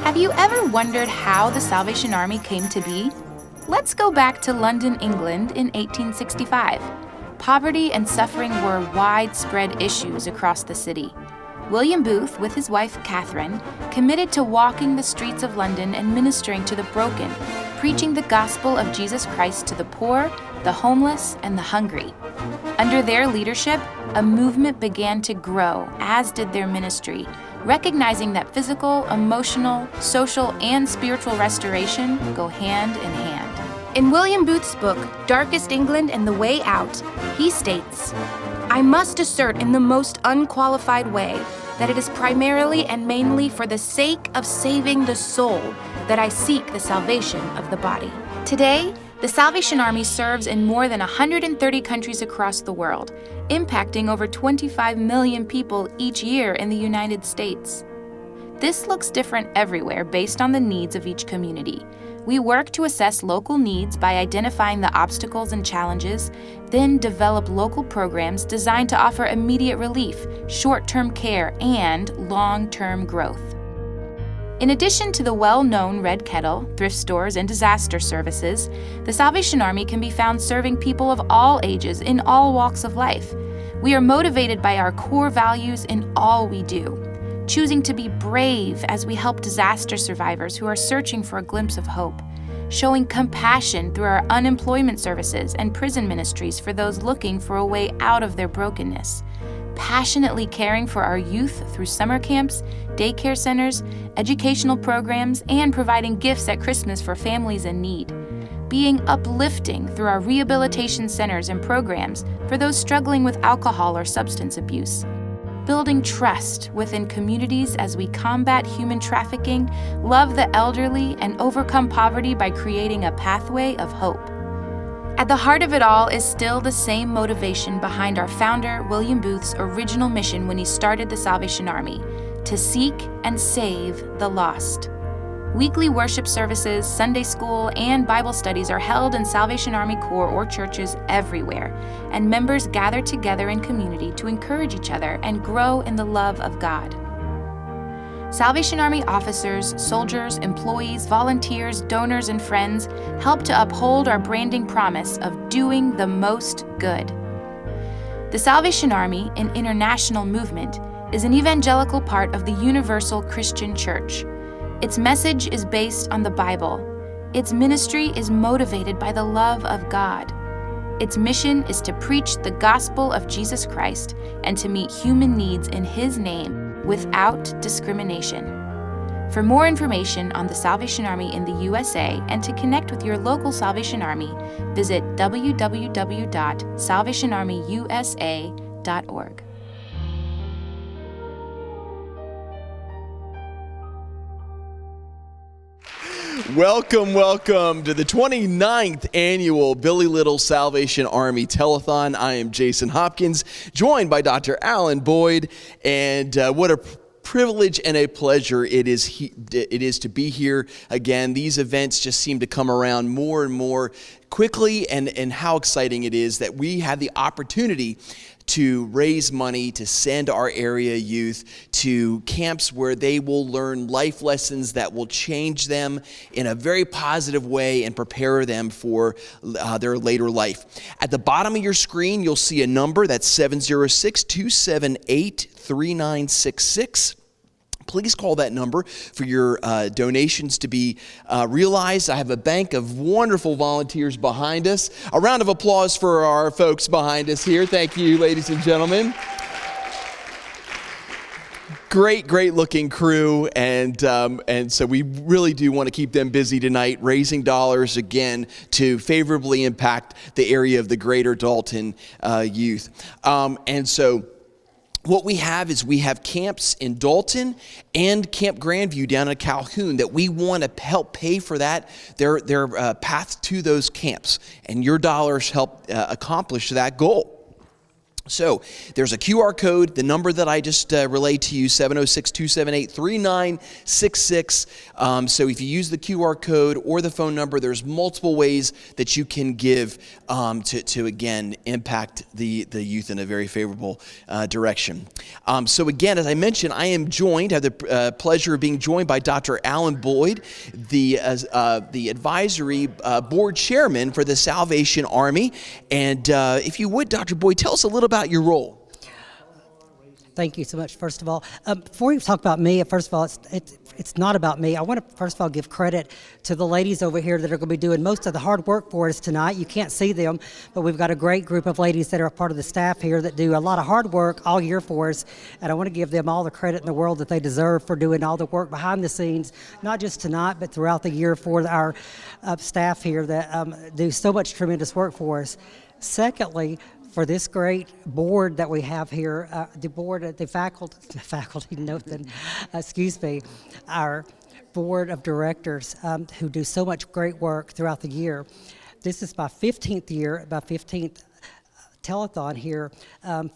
Have you ever wondered how the Salvation Army came to be? Let's go back to London, England in 1865. Poverty and suffering were widespread issues across the city. William Booth, with his wife Catherine, committed to walking the streets of London and ministering to the broken, preaching the gospel of Jesus Christ to the poor, the homeless, and the hungry. Under their leadership, a movement began to grow, as did their ministry, recognizing that physical, emotional, social, and spiritual restoration go hand in hand. In William Booth's book, Darkest England and the Way Out, he states, "I must assert in the most unqualified way that it is primarily and mainly for the sake of saving the soul that I seek the salvation of the body." Today, the Salvation Army serves in more than 130 countries across the world, impacting over 25 million people each year in the United States. This looks different everywhere based on the needs of each community. We work to assess local needs by identifying the obstacles and challenges, then develop local programs designed to offer immediate relief, short-term care, and long-term growth. In addition to the well-known Red Kettle, thrift stores, and disaster services, the Salvation Army can be found serving people of all ages in all walks of life. We are motivated by our core values in all we do, choosing to be brave as we help disaster survivors who are searching for a glimpse of hope, showing compassion through our unemployment services and prison ministries for those looking for a way out of their brokenness, passionately caring for our youth through summer camps, daycare centers, educational programs, and providing gifts at Christmas for families in need, being uplifting through our rehabilitation centers and programs for those struggling with alcohol or substance abuse, building trust within communities as we combat human trafficking, love the elderly, and overcome poverty by creating a pathway of hope. At the heart of it all is still the same motivation behind our founder, William Booth's original mission when he started the Salvation Army: to seek and save the lost. Weekly worship services, Sunday school, and Bible studies are held in Salvation Army Corps or churches everywhere, and members gather together in community to encourage each other and grow in the love of God. Salvation Army officers, soldiers, employees, volunteers, donors, and friends help to uphold our branding promise of doing the most good. The Salvation Army, an international movement, is an evangelical part of the Universal Christian Church. Its message is based on the Bible. Its ministry is motivated by the love of God. Its mission is to preach the gospel of Jesus Christ and to meet human needs in His name without discrimination. For more information on the Salvation Army in the USA and to connect with your local Salvation Army, visit www.salvationarmyusa.org. Welcome to the 29th annual Billie Little Salvation Army Telethon. I am Jason Hopkins, joined by Dr. Alan Boyd, and what a privilege and a pleasure it is to be here again. These events just seem to come around more and more quickly, and how exciting it is that we have the opportunity to raise money to send our area youth to camps where they will learn life lessons that will change them in a very positive way and prepare them for their later life. At the bottom of your screen, you'll see a number that's 706-278-3966. Please call that number for your donations to be realized. I have a bank of wonderful volunteers behind us. A round of applause for our folks behind us here. Thank you, ladies and gentlemen. Great looking crew, and so we really do want to keep them busy tonight, raising dollars again to favorably impact the area of the greater Dalton youth. And so what we have camps in Dalton and Camp Grandview down in Calhoun that we want to help pay for that, their path to those camps. And your dollars help accomplish that goal. So there's a QR code, the number that I just relayed to you, 706-278-3966. So if you use the QR code or the phone number, there's multiple ways that you can give to again, impact the youth in a very favorable direction. So again, as I mentioned, I have the pleasure of being joined by Dr. Alan Boyd, the advisory board chairman for the Salvation Army. And if you would, Dr. Boyd, tell us a little about your role. Thank you so much. First of all, before we talk about me, first of all, it's not about me. I want to first of all give credit to the ladies over here that are going to be doing most of the hard work for us tonight. You can't see them, but we've got a great group of ladies that are a part of the staff here that do a lot of hard work all year for us, and I want to give them all the credit in the world that they deserve for doing all the work behind the scenes, not just tonight, but throughout the year for our staff here that do so much tremendous work for us. Secondly, for this great board that we have here, the faculty, our board of directors who do so much great work throughout the year. This is my 15th telethon here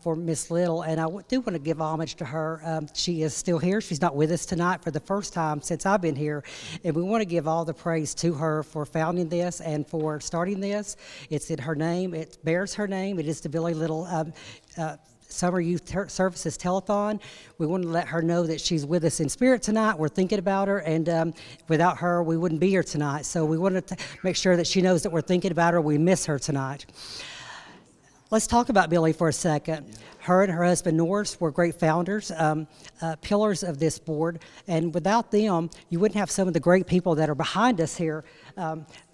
for Miss Little, and I do want to give homage to her. She is still here. She's not with us tonight for the first time since I've been here, and we want to give all the praise to her for founding this and for starting this. It's in her name. It bears her name. It is the Billie Little Summer Youth Services Telethon. We want to let her know that she's with us in spirit tonight. We're thinking about her, and without her, we wouldn't be here tonight. So we wanted to make sure that she knows that we're thinking about her. We miss her tonight. Let's talk about Billie for a second. Her and her husband Norris were great founders, pillars of this board, and without them, you wouldn't have some of the great people that are behind us here.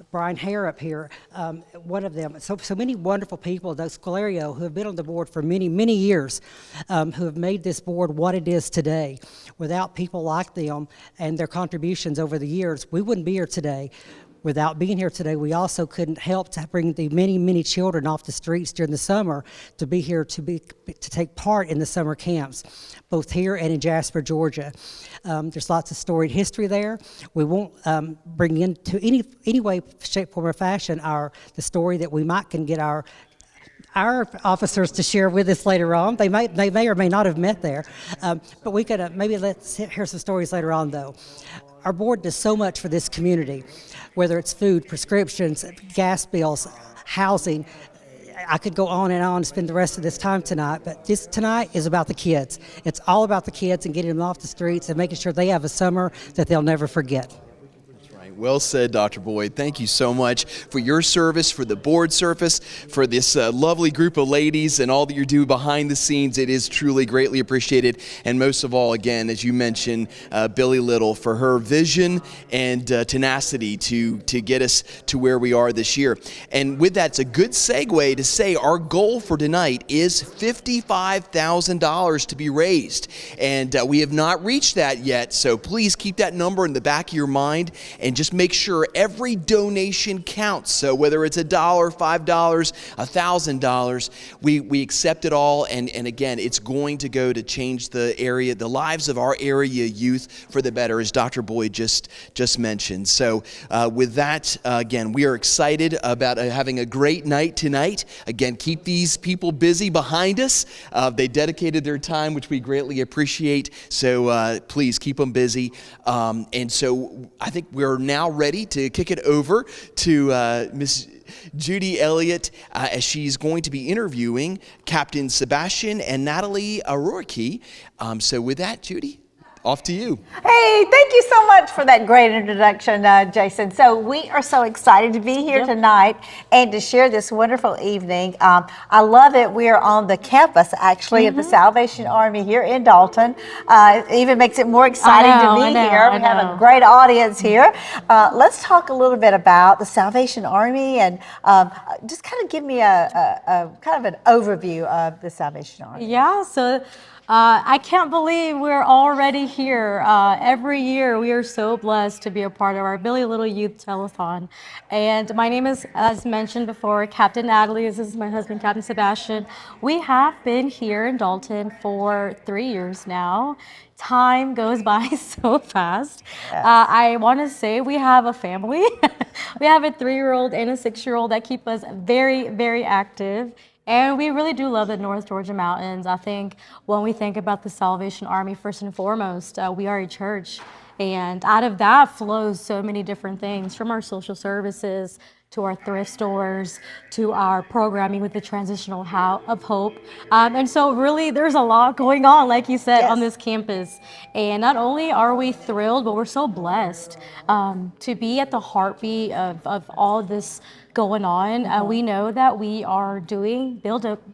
Brian Hare up here, one of them. So many wonderful people, those Scalerio, who have been on the board for many, many years, who have made this board what it is today. Without people like them and their contributions over the years, we wouldn't be here today. Without being here today, we also couldn't help to bring the many, many children off the streets during the summer to be here to take part in the summer camps, both here and in Jasper, Georgia. There's lots of storied history there. We won't bring into any way, shape, form, or fashion the story that we can get our officers to share with us later on. They may or may not have met there, but we could maybe let's hear some stories later on though. Our board does so much for this community, whether it's food, prescriptions, gas bills, housing. I could go on and spend the rest of this time tonight, but this tonight is about the kids. It's all about the kids and getting them off the streets and making sure they have a summer that they'll never forget. Well said, Dr. Boyd. Thank you so much for your service, for the board service, for this lovely group of ladies and all that you do behind the scenes. It is truly greatly appreciated. And most of all, again, as you mentioned, Billie Little for her vision and tenacity to get us to where we are this year. And with that, it's a good segue to say our goal for tonight is $55,000 to be raised. And we have not reached that yet, so please keep that number in the back of your mind and just make sure every donation counts. So whether it's $1, $5, $1,000, we accept it all. And again, it's going to go to change the lives of our area youth for the better, as Dr. Boyd just mentioned. So with that, again, we are excited about having a great night tonight. Again, keep these people busy behind us. They dedicated their time, which we greatly appreciate. So please keep them busy. And so I think we're now ready to kick it over to Miss Judy Elliott as she's going to be interviewing Captain Sebastian and Natalie O'Rourke. So with that, Judy, off to you. Hey, thank you so much for that great introduction, Jason. So we are so excited to be here tonight and to share this wonderful evening. I love it. We are on the campus, actually, of the Salvation Army here in Dalton. It even makes it more exciting to be here. We have a great audience here. Let's talk a little bit about the Salvation Army and just kind of give me a kind of an overview of the Salvation Army. Yeah, so I can't believe we're already here. Every year we are so blessed to be a part of our Billie Little Youth Telethon. And my name is, as mentioned before, Captain Natalie. This is my husband, Captain Sebastian. We have been here in Dalton for 3 years now. Time goes by so fast. Yes. I want to say we have a family. We have a 3-year-old and a 6-year-old that keep us very, very active. And we really do love the North Georgia mountains. I think when we think about the Salvation Army, first and foremost, we are a church. And out of that flows so many different things, from our social services to our thrift stores, to our programming with the Transitional of Hope. And so really there's a lot going on, like you said, on this campus. And not only are we thrilled, but we're so blessed to be at the heartbeat of all this going on. We know that we are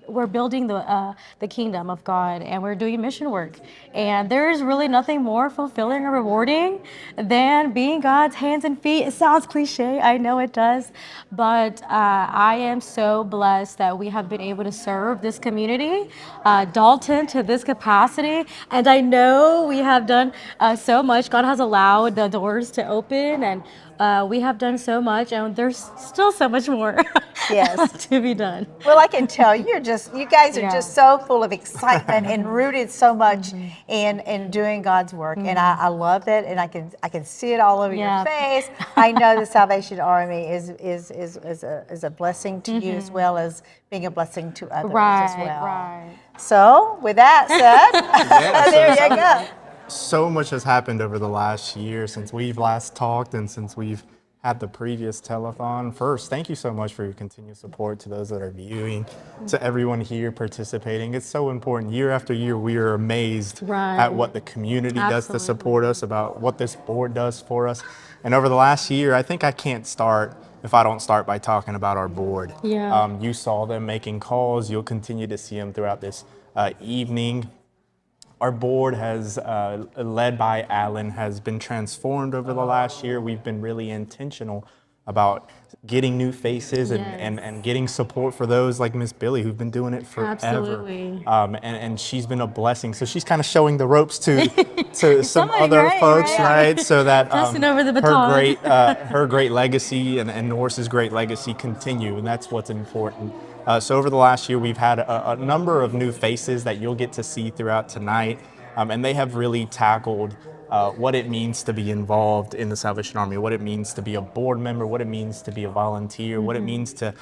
we're building the kingdom of God, and we're doing mission work. And there's really nothing more fulfilling or rewarding than being God's hands and feet. It sounds cliche, I know it does, but I am so blessed that we have been able to serve this community, Dalton, to this capacity. And I know we have done so much. God has allowed the doors to open, and we have done so much, and there's still so much more to be done. Well, I can tell you guys are just so full of excitement and rooted so much in doing God's work, and I love it, and I can see it all over your face. I know the Salvation Army is a blessing to you, as well as being a blessing to others as well. Right. So, with that said, there you go. So much has happened over the last year since we've last talked and since we've had the previous telethon. First, thank you so much for your continued support to those that are viewing, to everyone here participating. It's so important. Year after year, we are amazed at what the community does to support us, about what this board does for us. And over the last year, I think I can't start if I don't start by talking about our board. You saw them making calls. You'll continue to see them throughout this evening. Our board has, led by Alan, has been transformed over the last year. We've been really intentional about getting new faces and getting support for those like Miss Billie, who've been doing it forever. Absolutely. And she's been a blessing. So she's kind of showing the ropes to some other folks, right? So that over the baton. her great legacy and Norse's great legacy continue, and that's what's important. So over the last year, we've had a number of new faces that you'll get to see throughout tonight, and they have really tackled what it means to be involved in the Salvation Army, what it means to be a board member, what it means to be a volunteer, what it means to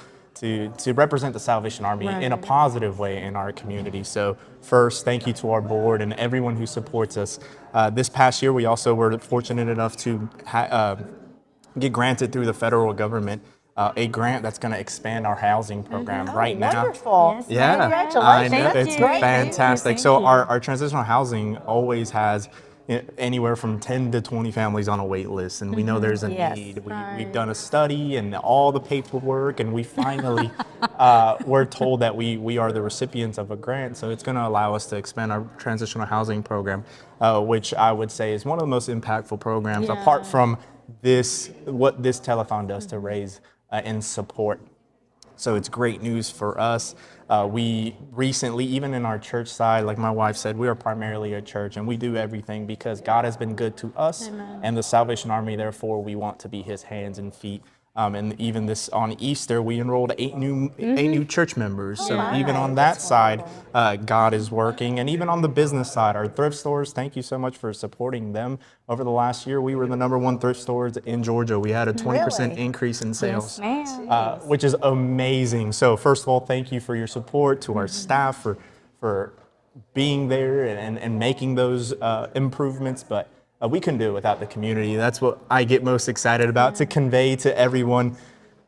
represent the Salvation Army in a positive way in our community. So first, thank you to our board and everyone who supports us. This past year, we also were fortunate enough to get granted through the federal government a grant that's going to expand our housing program right now. Wonderful. Yeah, Congratulations. I know, Thank it's you. fantastic. Thank So you. our transitional housing always has anywhere from 10 to 20 families on a wait list, and we know there's a need. We've done a study and all the paperwork, and we finally were told that we are the recipients of a grant, so it's going to allow us to expand our transitional housing program, which I would say is one of the most impactful programs, apart from what this telethon does to raise and support. So it's great news for us. We recently, even in our church side, like my wife said, we are primarily a church, and we do everything because God has been good to us. Amen. And the Salvation Army, therefore, we want to be his hands and feet. And even on Easter, we enrolled eight new church members. So even on that side, God is working. And even on the business side, our thrift stores, thank you so much for supporting them. Over the last year, we were the #1 thrift stores in Georgia. We had a 20% increase in sales, which is amazing. So first of all, thank you for your support, to our staff for being there and making those improvements. But we couldn't do it without the community. That's what I get most excited about, to convey to everyone.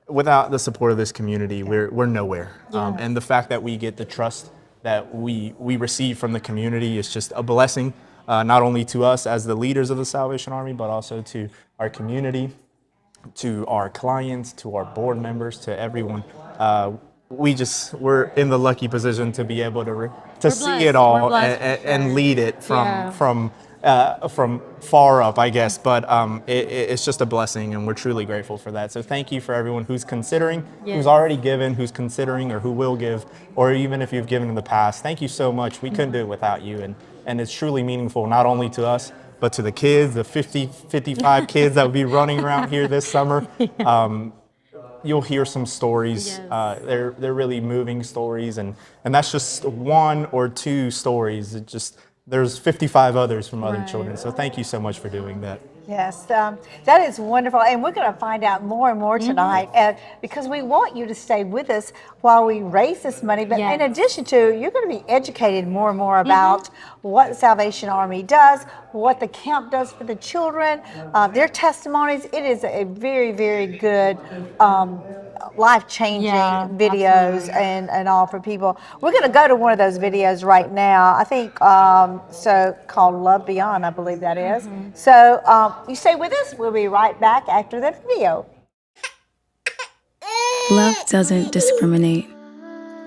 Without the support of this community, we're nowhere. And the fact that we get the trust that we receive from the community is just a blessing, not only to us as the leaders of the Salvation Army, but also to our community, to our clients, to our board members, to everyone. We're in the lucky position to be able to see it all and lead it from far up, I guess, but it's just a blessing, and we're truly grateful for that. So thank you for everyone who's considering, who's already given, who's considering, or who will give, or even if you've given in the past. Thank you so much. We couldn't do it without you, and it's truly meaningful, not only to us, but to the kids, the 55 kids that will be running around here this summer. You'll hear some stories. They're really moving stories, and that's just one or two stories. It just there's 55 others from other children. So thank you so much for doing that. Yes, that is wonderful, and we're going to find out more and more tonight because we want you to stay with us while we raise this money. But in addition to, you're going to be educated more and more about what the Salvation Army does, what the camp does for the children, their testimonies. It is a very, very good life-changing videos and all for people. We're going to go to one of those videos right now. I think called Love Beyond, I believe that is. So you stay with us. We'll be right back after the video. Love doesn't discriminate.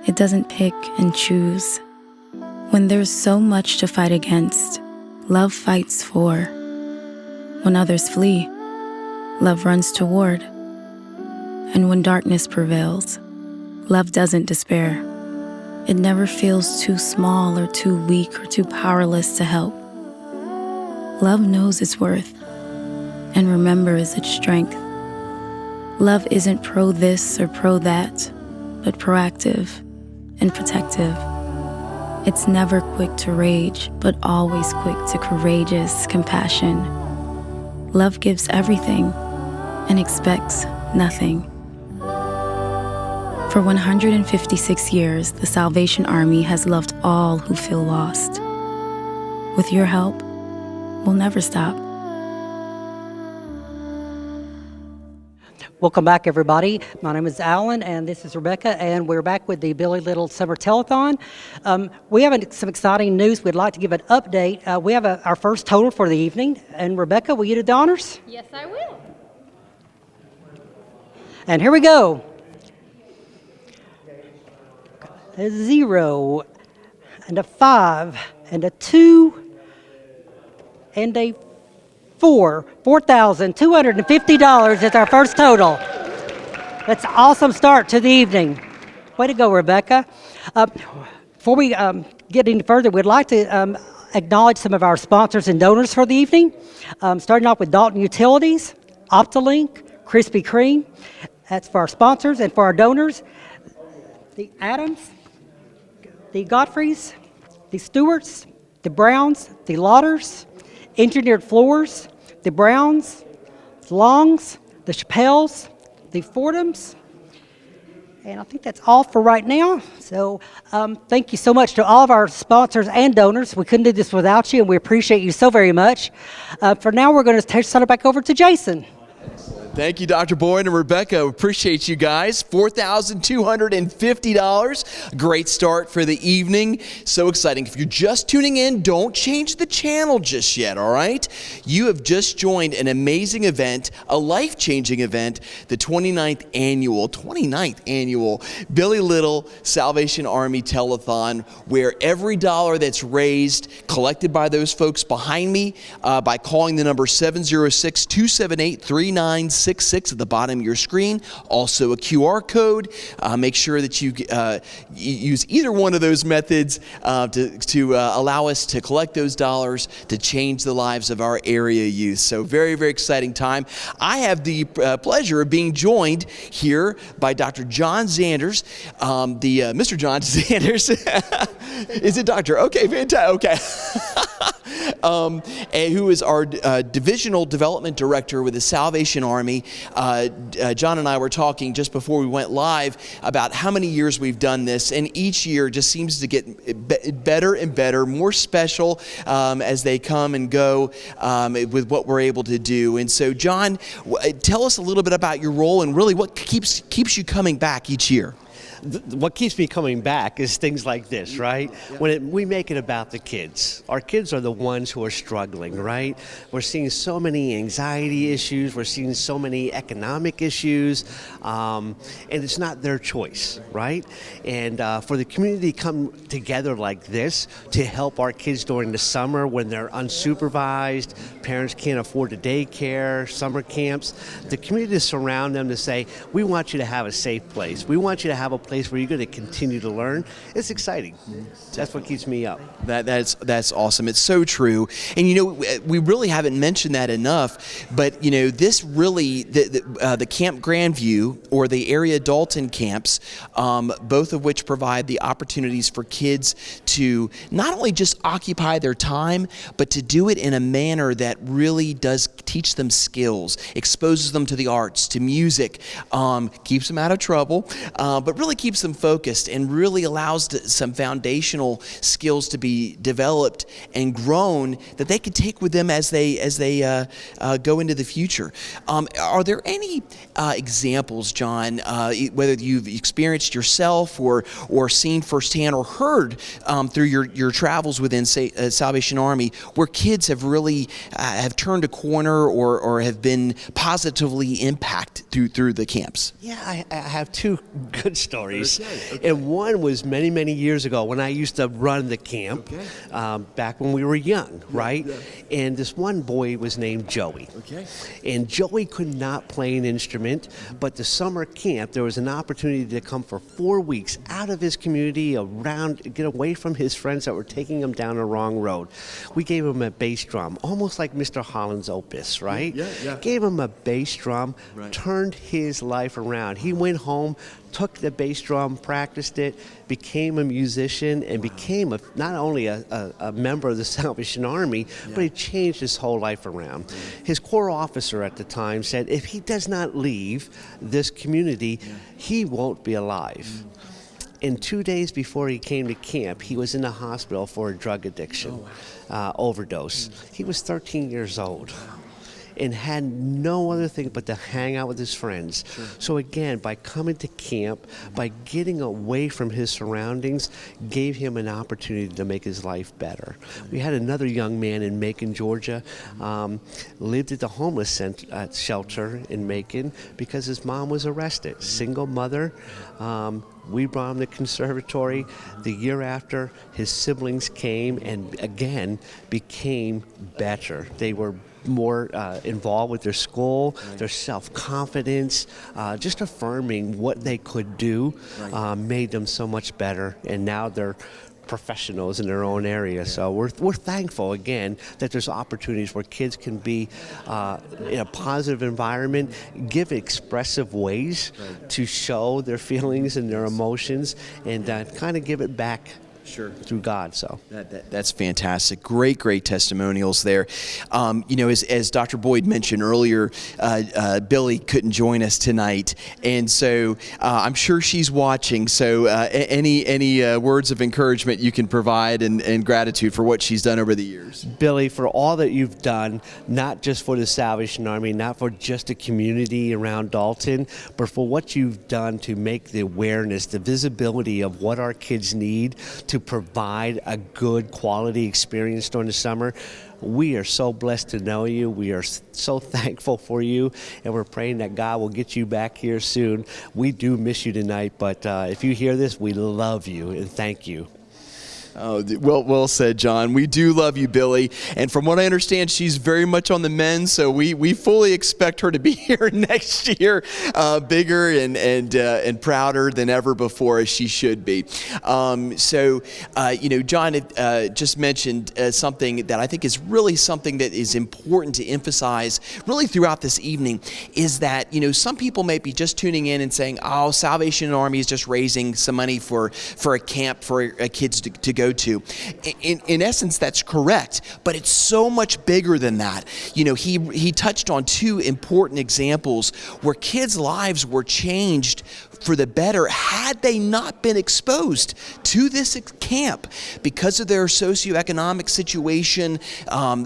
It doesn't pick and choose. When there's so much to fight against, love fights for. When others flee, love runs toward. And when darkness prevails, love doesn't despair. It never feels too small or too weak or too powerless to help. Love knows its worth and remembers its strength. Love isn't pro this or pro that, but proactive and protective. It's never quick to rage, but always quick to courageous compassion. Love gives everything and expects nothing. For 156 years, the Salvation Army has loved all who feel lost. With your help, we'll never stop. Welcome back, everybody. My name is Alan, and this is Rebecca, and we're back with the Billie Little Summer Telethon. We have some exciting news. We'd like to give an update. We have our first total for the evening, and Rebecca, will you do the honors? Yes, I will. And here we go. A 0, and a 5, and a 2, and a 4. $4,250 is our first total. That's an awesome start to the evening. Way to go, Rebecca. Before we get any further, we'd like to acknowledge some of our sponsors and donors for the evening. Starting off with Dalton Utilities, Optilink, Krispy Kreme. That's for our sponsors, and for our donors, the Adams, the Godfreys, the Stewarts, the Browns, the Lauders, Engineered Floors, the Browns, the Longs, the Chappelles, the Fordhams, and I think that's all for right now. So thank you so much to all of our sponsors and donors. We couldn't do this without you, and we appreciate you so very much. For now, we're going to turn it back over to Jason. Thank you, Dr. Boyd and Rebecca. Appreciate you guys. $4,250. Great start for the evening. So exciting. If you're just tuning in, don't change the channel just yet, all right? You have just joined an amazing event, a life-changing event, the 29th annual Billie Little Salvation Army Telethon, where every dollar that's raised, collected by those folks behind me, by calling the number 706-278-3966 at the bottom of your screen. Also a QR code. Make sure that you use either one of those methods to allow us to collect those dollars to change the lives of our area youth. So very, very exciting time. I have the pleasure of being joined here by Dr. John Zanders, Mr. John Zanders. Is it Doctor? Okay, fantastic. Okay. Who is our Divisional Development Director with the Salvation Army. John and I were talking just before we went live about how many years we've done this, and each year just seems to get better and better, more special as they come and go with what we're able to do. And so, John, tell us a little bit about your role and really what keeps you coming back each year. What keeps me coming back is things like this, right? When we make it about the kids. Our kids are the ones who are struggling, right? We're seeing so many anxiety issues. We're seeing so many economic issues. And it's not their choice, right? And for the community to come together like this to help our kids during the summer when they're unsupervised, parents can't afford the daycare, summer camps, the community to surround them to say, we want you to have a safe place. We want you to have a a place where you're going to continue to learn. It's exciting. That's what keeps me up. That's awesome. It's so true. And we really haven't mentioned that enough, but this really, the Camp Grandview or the area Dalton camps, both of which provide the opportunities for kids to not only just occupy their time, but to do it in a manner that really does teach them skills, exposes them to the arts, to music, keeps them out of trouble, but really keeps them focused and really allows some foundational skills to be developed and grown that they can take with them as they go into the future. Are there any examples, John, whether you've experienced yourself or seen firsthand or heard through your travels within Salvation Army, where kids have really have turned a corner or have been positively impacted through the camps? Yeah, I have two good stories. Okay. And one was many, many years ago when I used to run the camp, back when we were young, right? Yeah. And this one boy was named Joey. Okay. And Joey could not play an instrument, but the summer camp, there was an opportunity to come for 4 weeks out of his community, get away from his friends that were taking him down the wrong road. We gave him a bass drum, almost like Mr. Holland's Opus, right? Yeah. Gave him a bass drum, turned his life around. He went home, took the bass drum, practiced it, became a musician, and became not only a member of the Salvation Army, but he changed his whole life around. His corps officer at the time said, if he does not leave this community, he won't be alive. And 2 days before he came to camp, he was in the hospital for a drug addiction overdose. He was 13 years old and had no other thing but to hang out with his friends. Sure. So again, by coming to camp, by getting away from his surroundings, gave him an opportunity to make his life better. We had another young man in Macon, Georgia, lived at the homeless shelter in Macon because his mom was arrested. Single mother. We brought him to conservatory. The year after, his siblings came and again became better. They were more involved with their school, their self-confidence, just affirming what they could do made them so much better, and now they're professionals in their own area. So we're thankful again that there's opportunities where kids can be in a positive environment, give expressive ways to show their feelings and their emotions, and kind of give it back through God. So that's fantastic. Great testimonials there. As Dr. Boyd mentioned earlier, Billie couldn't join us tonight, and so I'm sure she's watching. So any words of encouragement you can provide and gratitude for what she's done over the years. Billie, for all that you've done, not just for the Salvation Army, not for just the community around Dalton, but for what you've done to make the awareness, the visibility of what our kids need to provide a good quality experience during the summer. We are so blessed to know you. We are so thankful for you, and we're praying that God will get you back here soon. We do miss you tonight, but if you hear this, we love you and thank you. Oh, well said, John. We do love you, Billie. And from what I understand, she's very much on the mend, so we fully expect her to be here next year, bigger and prouder than ever before, as she should be. John just mentioned something that I think is really something that is important to emphasize really throughout this evening, is that, some people may be just tuning in and saying, oh, Salvation Army is just raising some money for a camp for kids to go to. In essence, that's correct, but it's so much bigger than that. He touched on two important examples where kids' lives were changed for the better had they not been exposed to this camp. Because of their socioeconomic situation,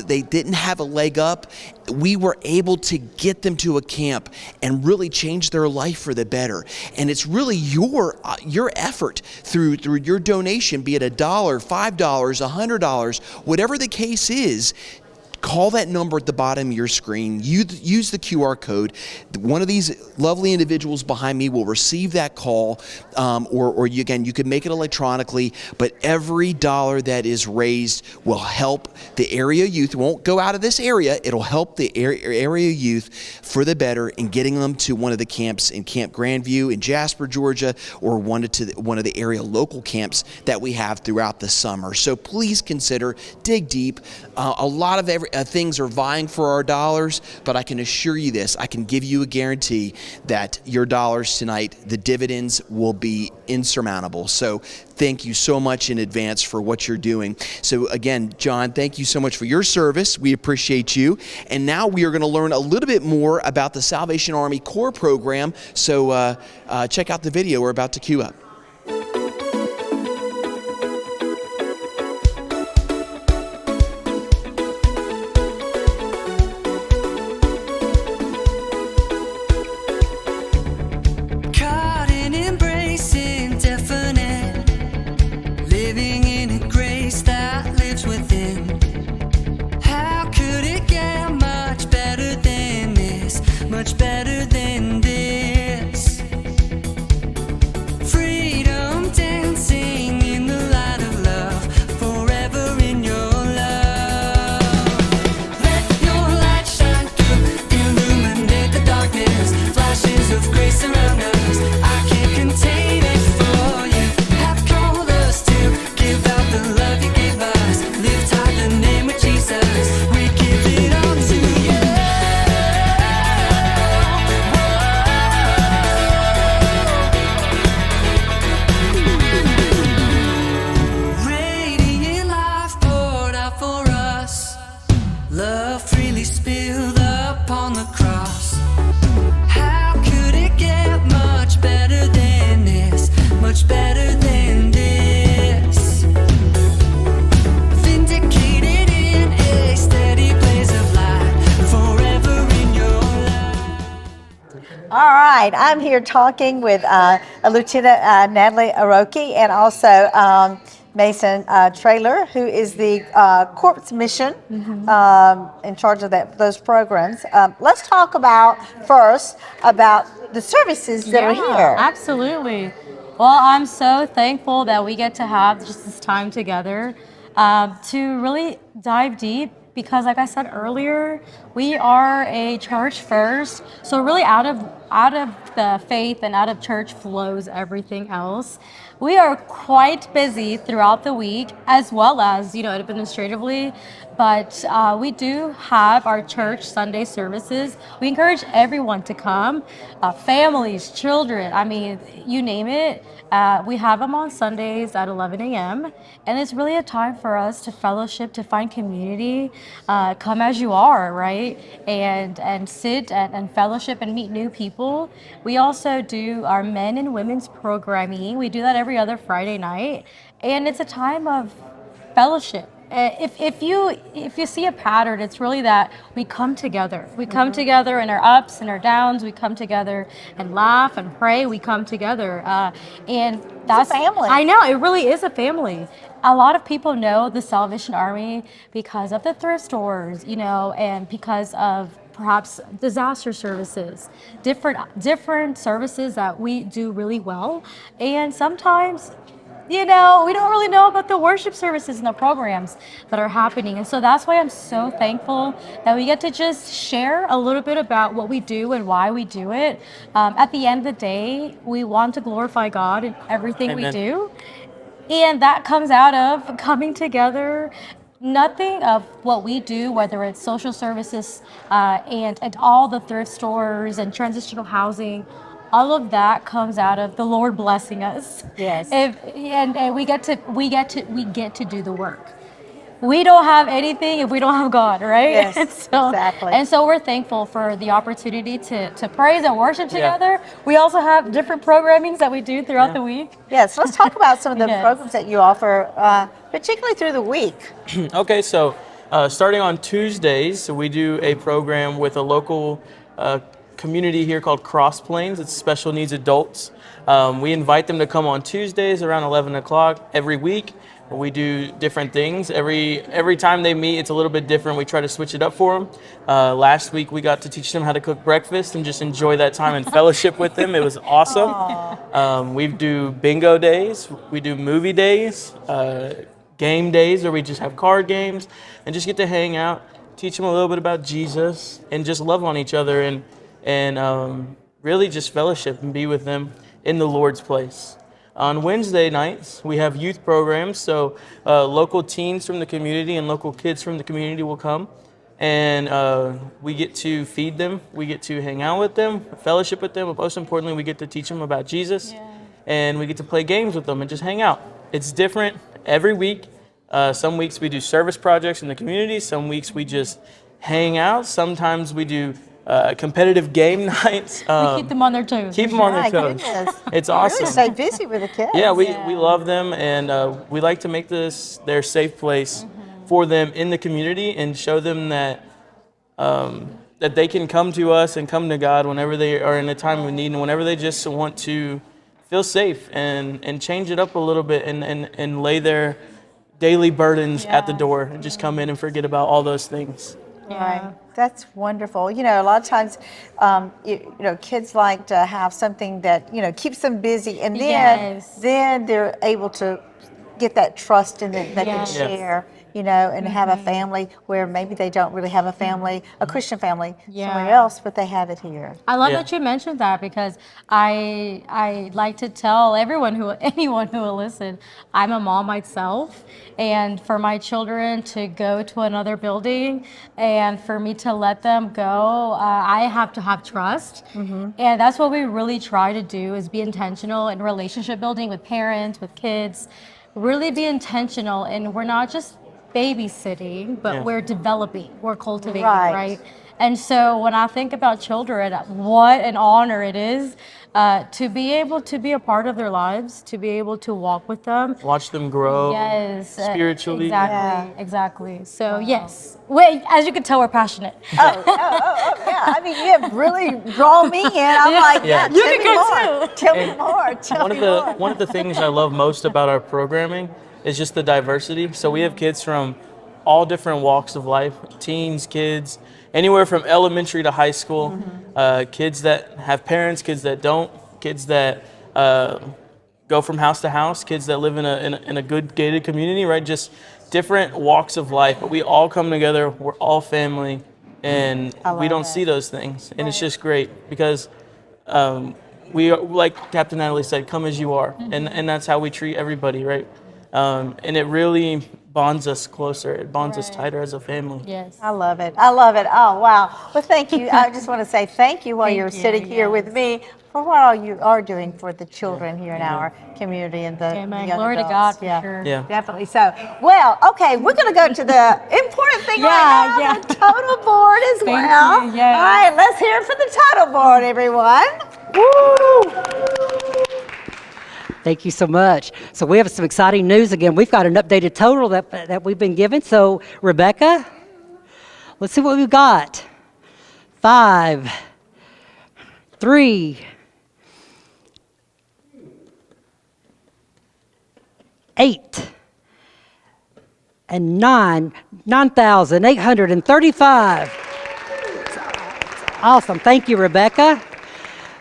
they didn't have a leg up. We were able to get them to a camp and really change their life for the better. And it's really your effort through your donation, be it $1, $5, $100, whatever the case is, call that number at the bottom of your screen. Use the QR code. One of these lovely individuals behind me will receive that call, or you can make it electronically, but every dollar that is raised will help the area youth. It won't go out of this area. It'll help the area youth for the better in getting them to one of the camps in Camp Grandview in Jasper, Georgia, or one of the area local camps that we have throughout the summer. So please consider, dig deep. A lot of things are vying for our dollars, but I can assure you this, I can give you a guarantee that your dollars tonight, the dividends will be insurmountable. So thank you so much in advance for what you're doing. So again, John, thank you so much for your service. We appreciate you. And now we are going to learn a little bit more about the Salvation Army Corps program. So check out the video we're about to cue up. Much better than this. Freedom dancing in the light of love, forever in your love. Let your light shine through, illuminate the darkness. Flashes of grace surround us. I can't contain it for you. Have called us to give out the love you gave us. Lift high the name of Jesus. We give it all to you. Love freely spilled upon the cross. How could it get much better than this? Much better than this. Vindicated in a steady blaze of light, forever in your life. All right, I'm here talking with Lieutenant Natalie Aroki and also Mason Traylor, who is the Corps Mission in charge of those programs. Let's talk first about the services that are here. Absolutely. Well, I'm so thankful that we get to have just this time together to really dive deep, because like I said earlier, we are a church first. So really out of the faith and out of church flows everything else. We are quite busy throughout the week, as well as, administratively, but we do have our church Sunday services. We encourage everyone to come, families, children, I mean, you name it. We have them on Sundays at 11 a.m. And it's really a time for us to fellowship, to find community, come as you are, right? And sit and fellowship and meet new people. We also do our men and women's programming. We do that every other Friday night. And it's a time of fellowship. If you see a pattern, it's really that we come together. We come together in our ups and our downs. We come together and laugh and pray. We come together, and that's a family. I know, it really is a family. A lot of people know the Salvation Army because of the thrift stores, and because of perhaps disaster services, different services that we do really well, and sometimes. We don't really know about the worship services and the programs that are happening. And so that's why I'm so thankful that we get to just share a little bit about what we do and why we do it. At the end of the day, we want to glorify God in everything Amen. we do. And that comes out of coming together. Nothing of what we do, whether it's social services and all the thrift stores and transitional housing, all of that comes out of the Lord blessing us. Yes. And we get to do the work. We don't have anything if we don't have God, right? Yes, exactly. And so we're thankful for the opportunity to praise and worship Yeah. together. We also have different programmings that we do throughout the week. Yes, let's talk about some of the Yes. programs that you offer, particularly through the week. Okay, so starting on Tuesdays, we do a program with a local community here called Cross Plains. It's special needs adults. We invite them to come on Tuesdays around 11 o'clock every week. We do different things. Every time they meet, it's a little bit different. We try to switch it up for them. Last week, we got to teach them how to cook breakfast and just enjoy that time and fellowship with them. It was awesome. We do bingo days. We do movie days, game days where we just have card games and just get to hang out, teach them a little bit about Jesus, and just love on each other and really just fellowship and be with them in the Lord's place. On Wednesday nights, we have youth programs, so local teens from the community and local kids from the community will come, and we get to feed them, we get to hang out with them, fellowship with them, but most importantly, we get to teach them about Jesus, and we get to play games with them and just hang out. It's different every week. Some weeks we do service projects in the community, some weeks we just hang out, sometimes we do competitive game nights. We keep them on their toes. Keep them on their My toes. goodness. It's Really awesome. stay busy with the kids. Yeah, we love them, and we like to make this their safe place for them in the community and show them that that they can come to us and come to God whenever they are in a time of need and whenever they just want to feel safe and change it up a little bit and lay their daily burdens at the door and just come in and forget about all those things. Right. That's wonderful. You know, a lot of times, you know, kids like to have something that, you know, keeps them busy, and then they're able to get that trust and that they can share, you know, and have a family where maybe they don't really have a family, a Christian family somewhere else, but they have it here. I love that you mentioned that, because I like to tell anyone who will listen, I'm a mom myself, and for my children to go to another building and for me to let them go, I have to have trust, and that's what we really try to do, is be intentional in relationship building with parents, with kids, really be intentional, and we're not just babysitting, but we're developing, we're cultivating, right? And so when I think about children, what an honor it is to be able to be a part of their lives, to be able to walk with them. Watch them grow spiritually. Exactly. So yes, as you can tell, we're passionate. Yeah. I mean, you have really drawn me in. I'm like, you can go too. Tell me more. Tell me more. One of the things I love most about our programming is just the diversity. So we have kids from all different walks of life, teens, kids, anywhere from elementary to high school, kids that have parents, kids that don't, kids that go from house to house, kids that live in a good gated community, right? Just different walks of life, but we all come together, we're all family, and we don't see those things. And it's just great because we are, like Captain Natalie said, come as you are, and that's how we treat everybody, right? And it really bonds us closer. It bonds us tighter as a family. Yes. I love it. I love it. Oh, wow. Well, thank you. I just want to say thank you while you're sitting here with me for what all you are doing for the children here in our community and the young Glory to adults. God, for sure. Yeah. Definitely so. Well, okay, we're going to go to the important thing right now, the total board as well. You, yes. All right, let's hear it for the total board, everyone. Woo! Thank you so much. So we have some exciting news again. We've got an updated total that we've been given. So Rebecca, let's see what we've got. 5, 3, 8, and 9,835. Awesome. Thank you, Rebecca.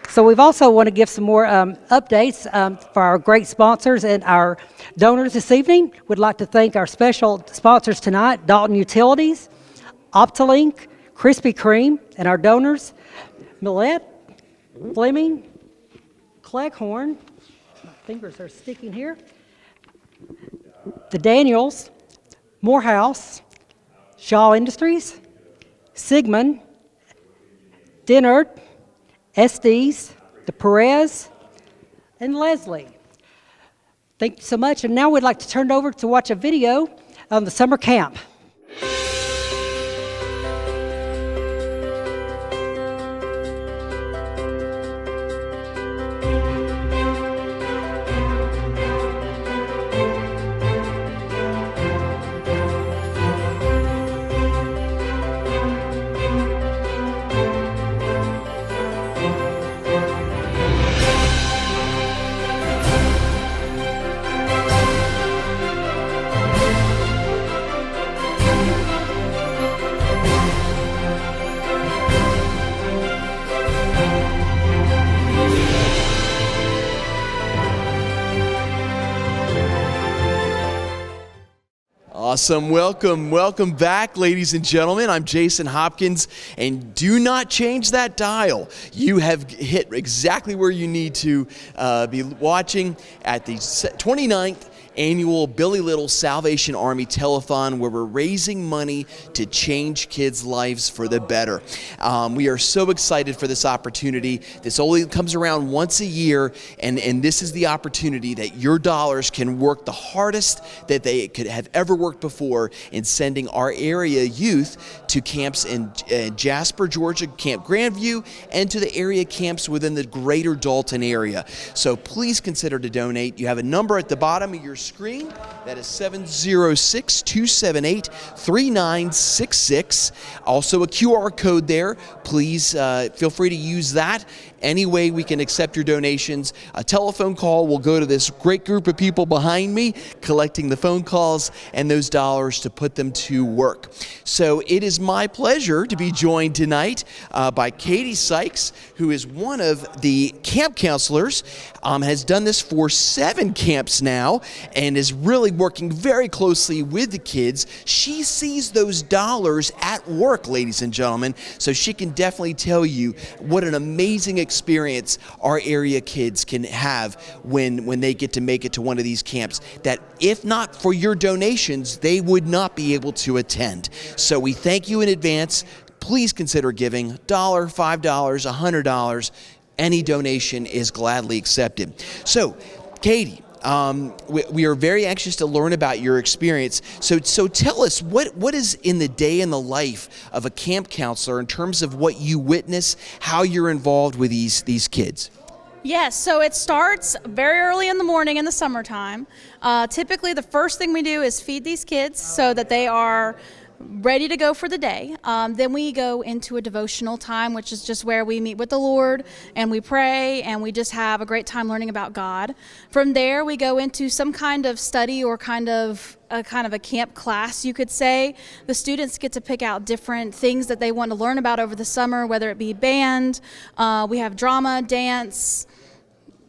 So we've also want to give some more updates for our great sponsors and our donors this evening. We'd like to thank our special sponsors tonight, Dalton Utilities, Optilink, Krispy Kreme, and our donors, Millette, Fleming, Cleghorn, my fingers are sticking here, the Daniels, Morehouse, Shaw Industries, Sigmund, Dennard, Estes, the Perez, and Leslie. Thank you so much. And now we'd like to turn it over to watch a video on the summer camp. Awesome. Welcome back, ladies and gentlemen. I'm Jason Hopkins, and do not change that dial. You have hit exactly where you need to be watching at the 29th annual Billie Little Salvation Army Telethon, where we're raising money to change kids' lives for the better. We are so excited for this opportunity. This only comes around once a year, and this is the opportunity that your dollars can work the hardest that they could have ever worked before in sending our area youth to camps in Jasper, Georgia, Camp Grandview, and to the area camps within the greater Dalton area. So please consider to donate. You have a number at the bottom of your screen. That is 706-278-3966. Also a QR code there. Please feel free to use that. Any way we can accept your donations. A telephone call will go to this great group of people behind me, collecting the phone calls and those dollars to put them to work. So it is my pleasure to be joined tonight by Katie Sykes, who is one of the camp counselors, has done this for 7 camps now, and is really working very closely with the kids. She sees those dollars at work, ladies and gentlemen, so she can definitely tell you what an amazing experience our area kids can have when they get to make it to one of these camps, that if not for your donations, they would not be able to attend. So we thank you in advance. Please consider giving $1, $5, $100. Any donation is gladly accepted. So, Katie, we are very anxious to learn about your experience. So tell us, what is in the day in the life of a camp counselor in terms of what you witness, how you're involved with these kids? Yes, so it starts very early in the morning in the summertime. Typically, the first thing we do is feed these kids so that they are ready to go for the day. Then we go into a devotional time, which is just where we meet with the Lord and we pray and we just have a great time learning about God. From there, we go into some kind of study or kind of a camp class, you could say. The students get to pick out different things that they want to learn about over the summer, whether it be band, we have drama, dance,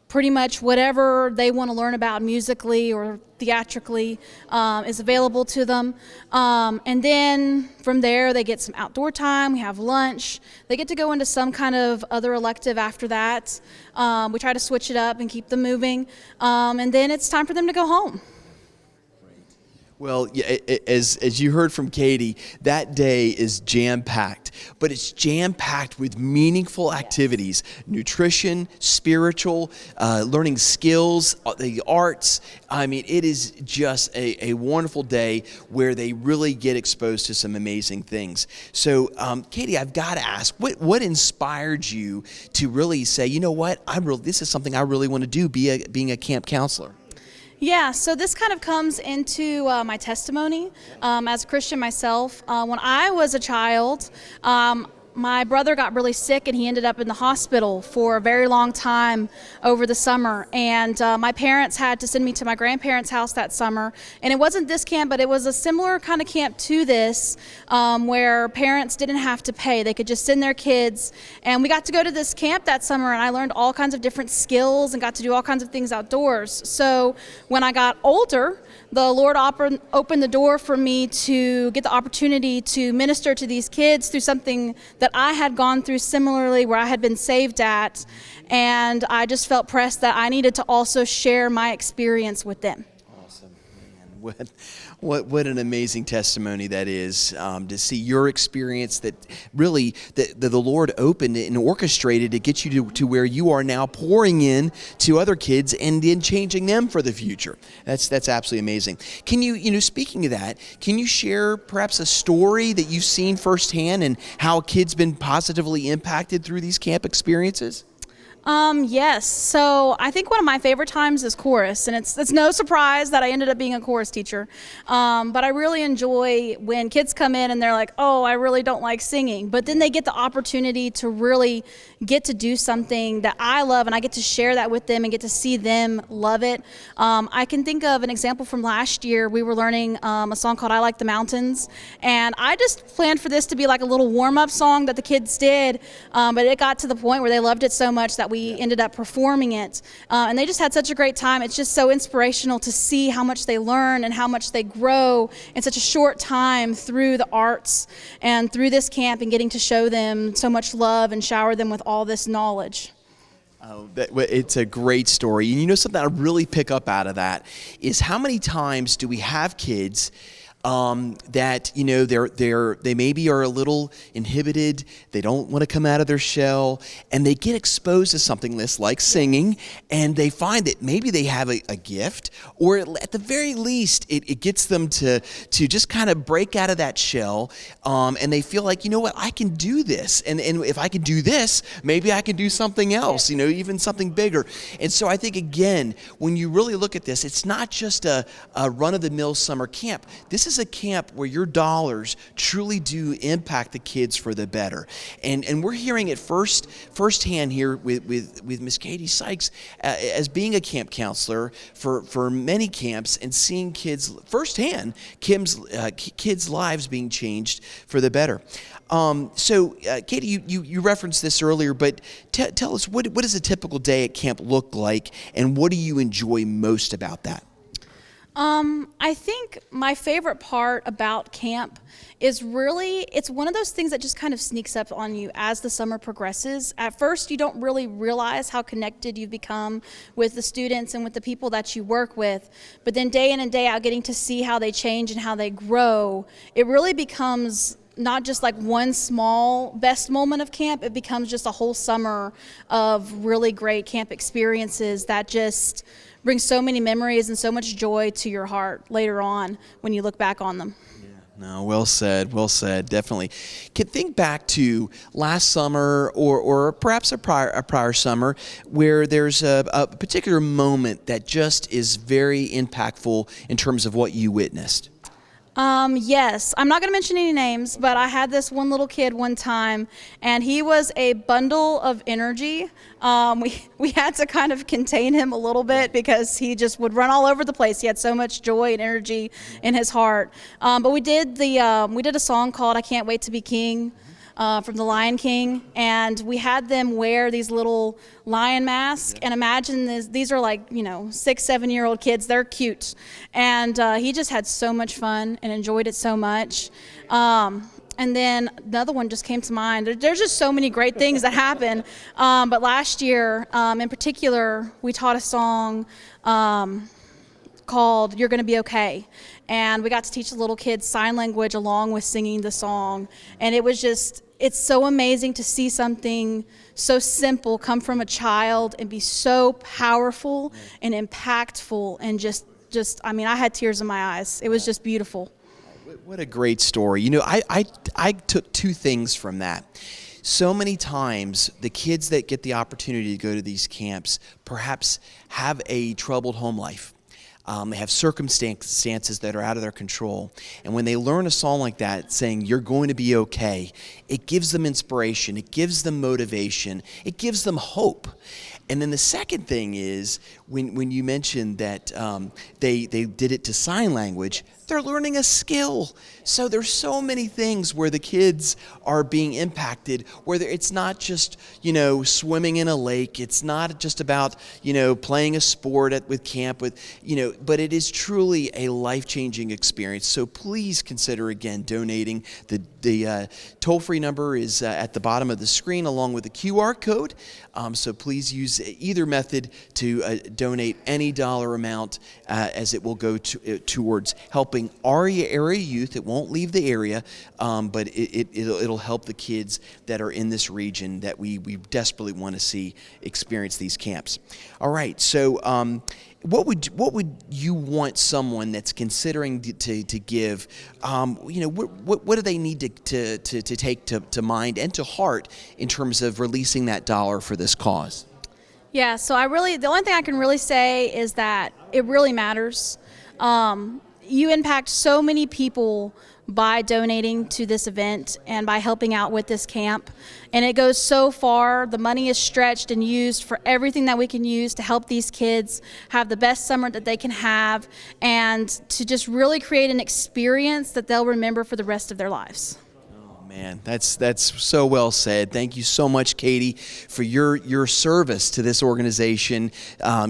pretty much whatever they want to learn about musically or theatrically is available to them. And then from there, they get some outdoor time. We have lunch. They get to go into some kind of other elective after that. We try to switch it up and keep them moving. And then it's time for them to go home. Well, yeah, as you heard from Katie, that day is jam-packed, but it's jam-packed with meaningful activities, nutrition, spiritual, learning skills, the arts. I mean, it is just a wonderful day where they really get exposed to some amazing things. So, Katie, I've got to ask, what inspired you to really say, you know what, this is something I really want to do, being a camp counselor? Yeah, so this kind of comes into my testimony as a Christian myself. When I was a child, my brother got really sick and he ended up in the hospital for a very long time over the summer. And my parents had to send me to my grandparents' house that summer. And it wasn't this camp, but it was a similar kind of camp to this where parents didn't have to pay. They could just send their kids. And we got to go to this camp that summer and I learned all kinds of different skills and got to do all kinds of things outdoors. So when I got older, the Lord opened the door for me to get the opportunity to minister to these kids through something that I had gone through similarly, where I had been saved at, and I just felt pressed that I needed to also share my experience with them. Awesome, man. What an amazing testimony that is, to see your experience that really the Lord opened and orchestrated to get you to where you are now, pouring in to other kids and then changing them for the future. That's absolutely amazing. Can you speaking of that, can you share perhaps a story that you've seen firsthand and how a kid's been positively impacted through these camp experiences? Yes. So I think one of my favorite times is chorus, and it's no surprise that I ended up being a chorus teacher. But I really enjoy when kids come in and they're like, oh, I really don't like singing. But then they get the opportunity to really get to do something that I love, and I get to share that with them and get to see them love it. I can think of an example from last year. We were learning a song called I Like the Mountains, and I just planned for this to be like a little warm-up song that the kids did, but it got to the point where they loved it so much that we ended up performing it. And they just had such a great time. It's just so inspirational to see how much they learn and how much they grow in such a short time through the arts and through this camp, and getting to show them so much love and shower them with all this knowledge. Oh, it's a great story. And you know something I really pick up out of that is how many times do we have kids that, you know, they maybe are a little inhibited, they don't want to come out of their shell, and they get exposed to something this like singing, and they find that maybe they have a gift, or at the very least it gets them to just kind of break out of that shell, and they feel like, you know what, I can do this, and if I can do this, maybe I can do something else, you know, even something bigger. And so I think, again, when you really look at this, it's not just a run-of-the-mill summer camp. This is a camp where your dollars truly do impact the kids for the better. And we're hearing it firsthand here with Miss Katie Sykes as being a camp counselor for many camps, and seeing kids firsthand, kids' lives being changed for the better. So, Katie, you referenced this earlier, but tell us, what does a typical day at camp look like, and what do you enjoy most about that? I think my favorite part about camp is really, it's one of those things that just kind of sneaks up on you as the summer progresses. At first, you don't really realize how connected you've become with the students and with the people that you work with. But then day in and day out, getting to see how they change and how they grow, it really becomes not just like one small best moment of camp, it becomes just a whole summer of really great camp experiences that just bring so many memories and so much joy to your heart later on when you look back on them. No, well said, definitely. Can think back to last summer or perhaps a prior summer where there's a particular moment that just is very impactful in terms of what you witnessed. Yes, I'm not going to mention any names, but I had this one little kid one time, and he was a bundle of energy. We had to kind of contain him a little bit because he just would run all over the place. He had so much joy and energy in his heart. But we did a song called "I Can't Wait to Be King." From The Lion King, and we had them wear these little lion masks, and imagine these are like, 6-7-year-old kids. They're cute, and he just had so much fun and enjoyed it so much. And then another one just came to mind. There's just so many great things that happen. But last year, in particular, we taught a song called "You're Gonna Be Okay." And we got to teach the little kids sign language along with singing the song. And it's so amazing to see something so simple come from a child and be so powerful and impactful, and just I had tears in my eyes. It was just beautiful. What a great story. I took two things from that. So many times, the kids that get the opportunity to go to these camps perhaps have a troubled home life. They have circumstances that are out of their control. And when they learn a song like that, saying, "You're going to be okay," it gives them inspiration, it gives them motivation, it gives them hope. And then the second thing is, when you mentioned that they did it to sign language, they're learning a skill. So there's so many things where the kids are being impacted, where it's not just, swimming in a lake. It's not just about, playing a sport with camp, but it is truly a life-changing experience. So please consider, again, donating. The toll-free number is at the bottom of the screen, along with the QR code. So please use either method to donate any dollar amount, as it will go towards helping our area youth. It won't leave the area, but it'll help the kids that are in this region that we desperately want to see experience these camps. All right, so what would you want someone that's considering to give? What do they need to take to mind and to heart in terms of releasing that dollar for this cause? Yeah, so the only thing I can really say is that it really matters. You impact so many people by donating to this event and by helping out with this camp. And it goes so far. The money is stretched and used for everything that we can use to help these kids have the best summer that they can have, and to just really create an experience that they'll remember for the rest of their lives. Man, that's so well said. Thank you so much, Katie, for your service to this organization,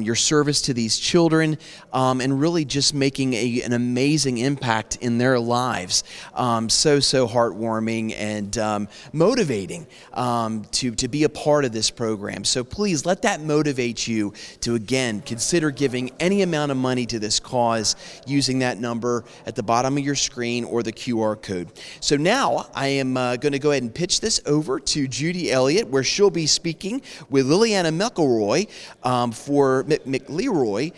your service to these children, and really just making an amazing impact in their lives. So heartwarming and motivating to be a part of this program. So please let that motivate you to, again, consider giving any amount of money to this cause using that number at the bottom of your screen or the QR code. So now I am going to go ahead and pitch this over to Judy Elliott, where she'll be speaking with Liliana McElroy for McLeroy,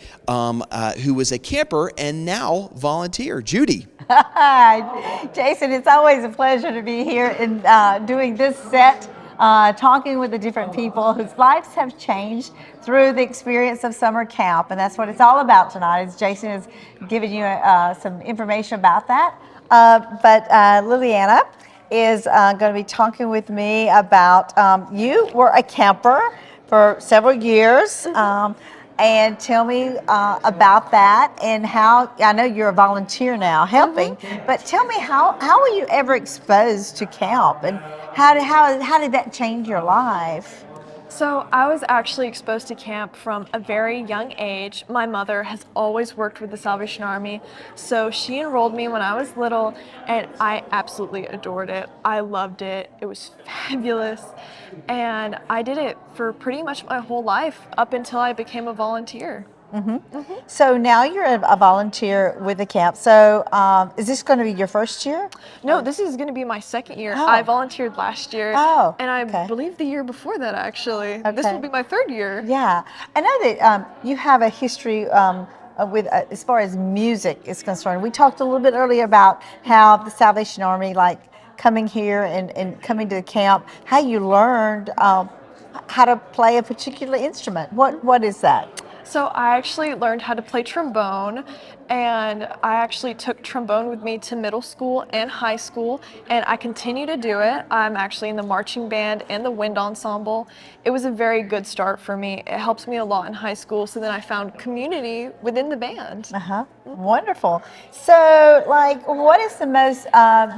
who was a camper and now volunteer. Judy. Hi, Jason. It's always a pleasure to be here and doing this set, talking with the different people whose lives have changed through the experience of summer camp, and that's what it's all about tonight. As Jason has given you some information about that. But Liliana is going to be talking with me about you were a camper for several years, and tell me about that and how. I know you're a volunteer now helping, but tell me how were you ever exposed to camp, and how did that change your life? So I was actually exposed to camp from a very young age. My mother has always worked with the Salvation Army, so she enrolled me when I was little, and I absolutely adored it. I loved it. It was fabulous, and I did it for pretty much my whole life up until I became a volunteer. So now you're a volunteer with the camp. So is this going to be your first year? No, this is going to be my second year. Oh. I volunteered last year, and I okay. believe the year before that, actually. This Okay. will be my third year. Yeah, I know that you have a history with as far as music is concerned. We talked a little bit earlier about how the Salvation Army, like coming here and coming to the camp, how you learned how to play a particular instrument. What is that? So I actually learned how to play trombone, and I actually took trombone with me to middle school and high school, and I continue to do it. I'm actually in the marching band and the wind ensemble. It was a very good start for me. It helped me a lot in high school, so then I found community within the band. Wonderful. So, like, what is the most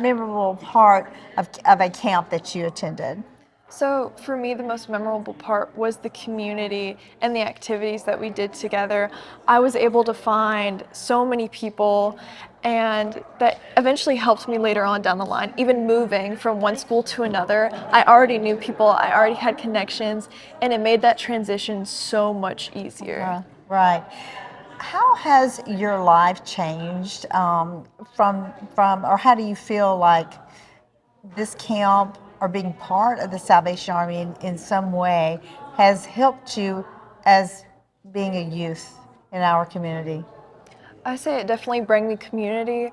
memorable part of a camp that you attended? So for me, the most memorable part was the community and the activities that we did together. I was able to find so many people, and that eventually helped me later on down the line. Even moving from one school to another, I already knew people, I already had connections, and it made that transition so much easier. Right. How has your life changed from, or how do you feel like this camp or being part of the Salvation Army in some way has helped you as being a youth in our community? I say it definitely brought me community,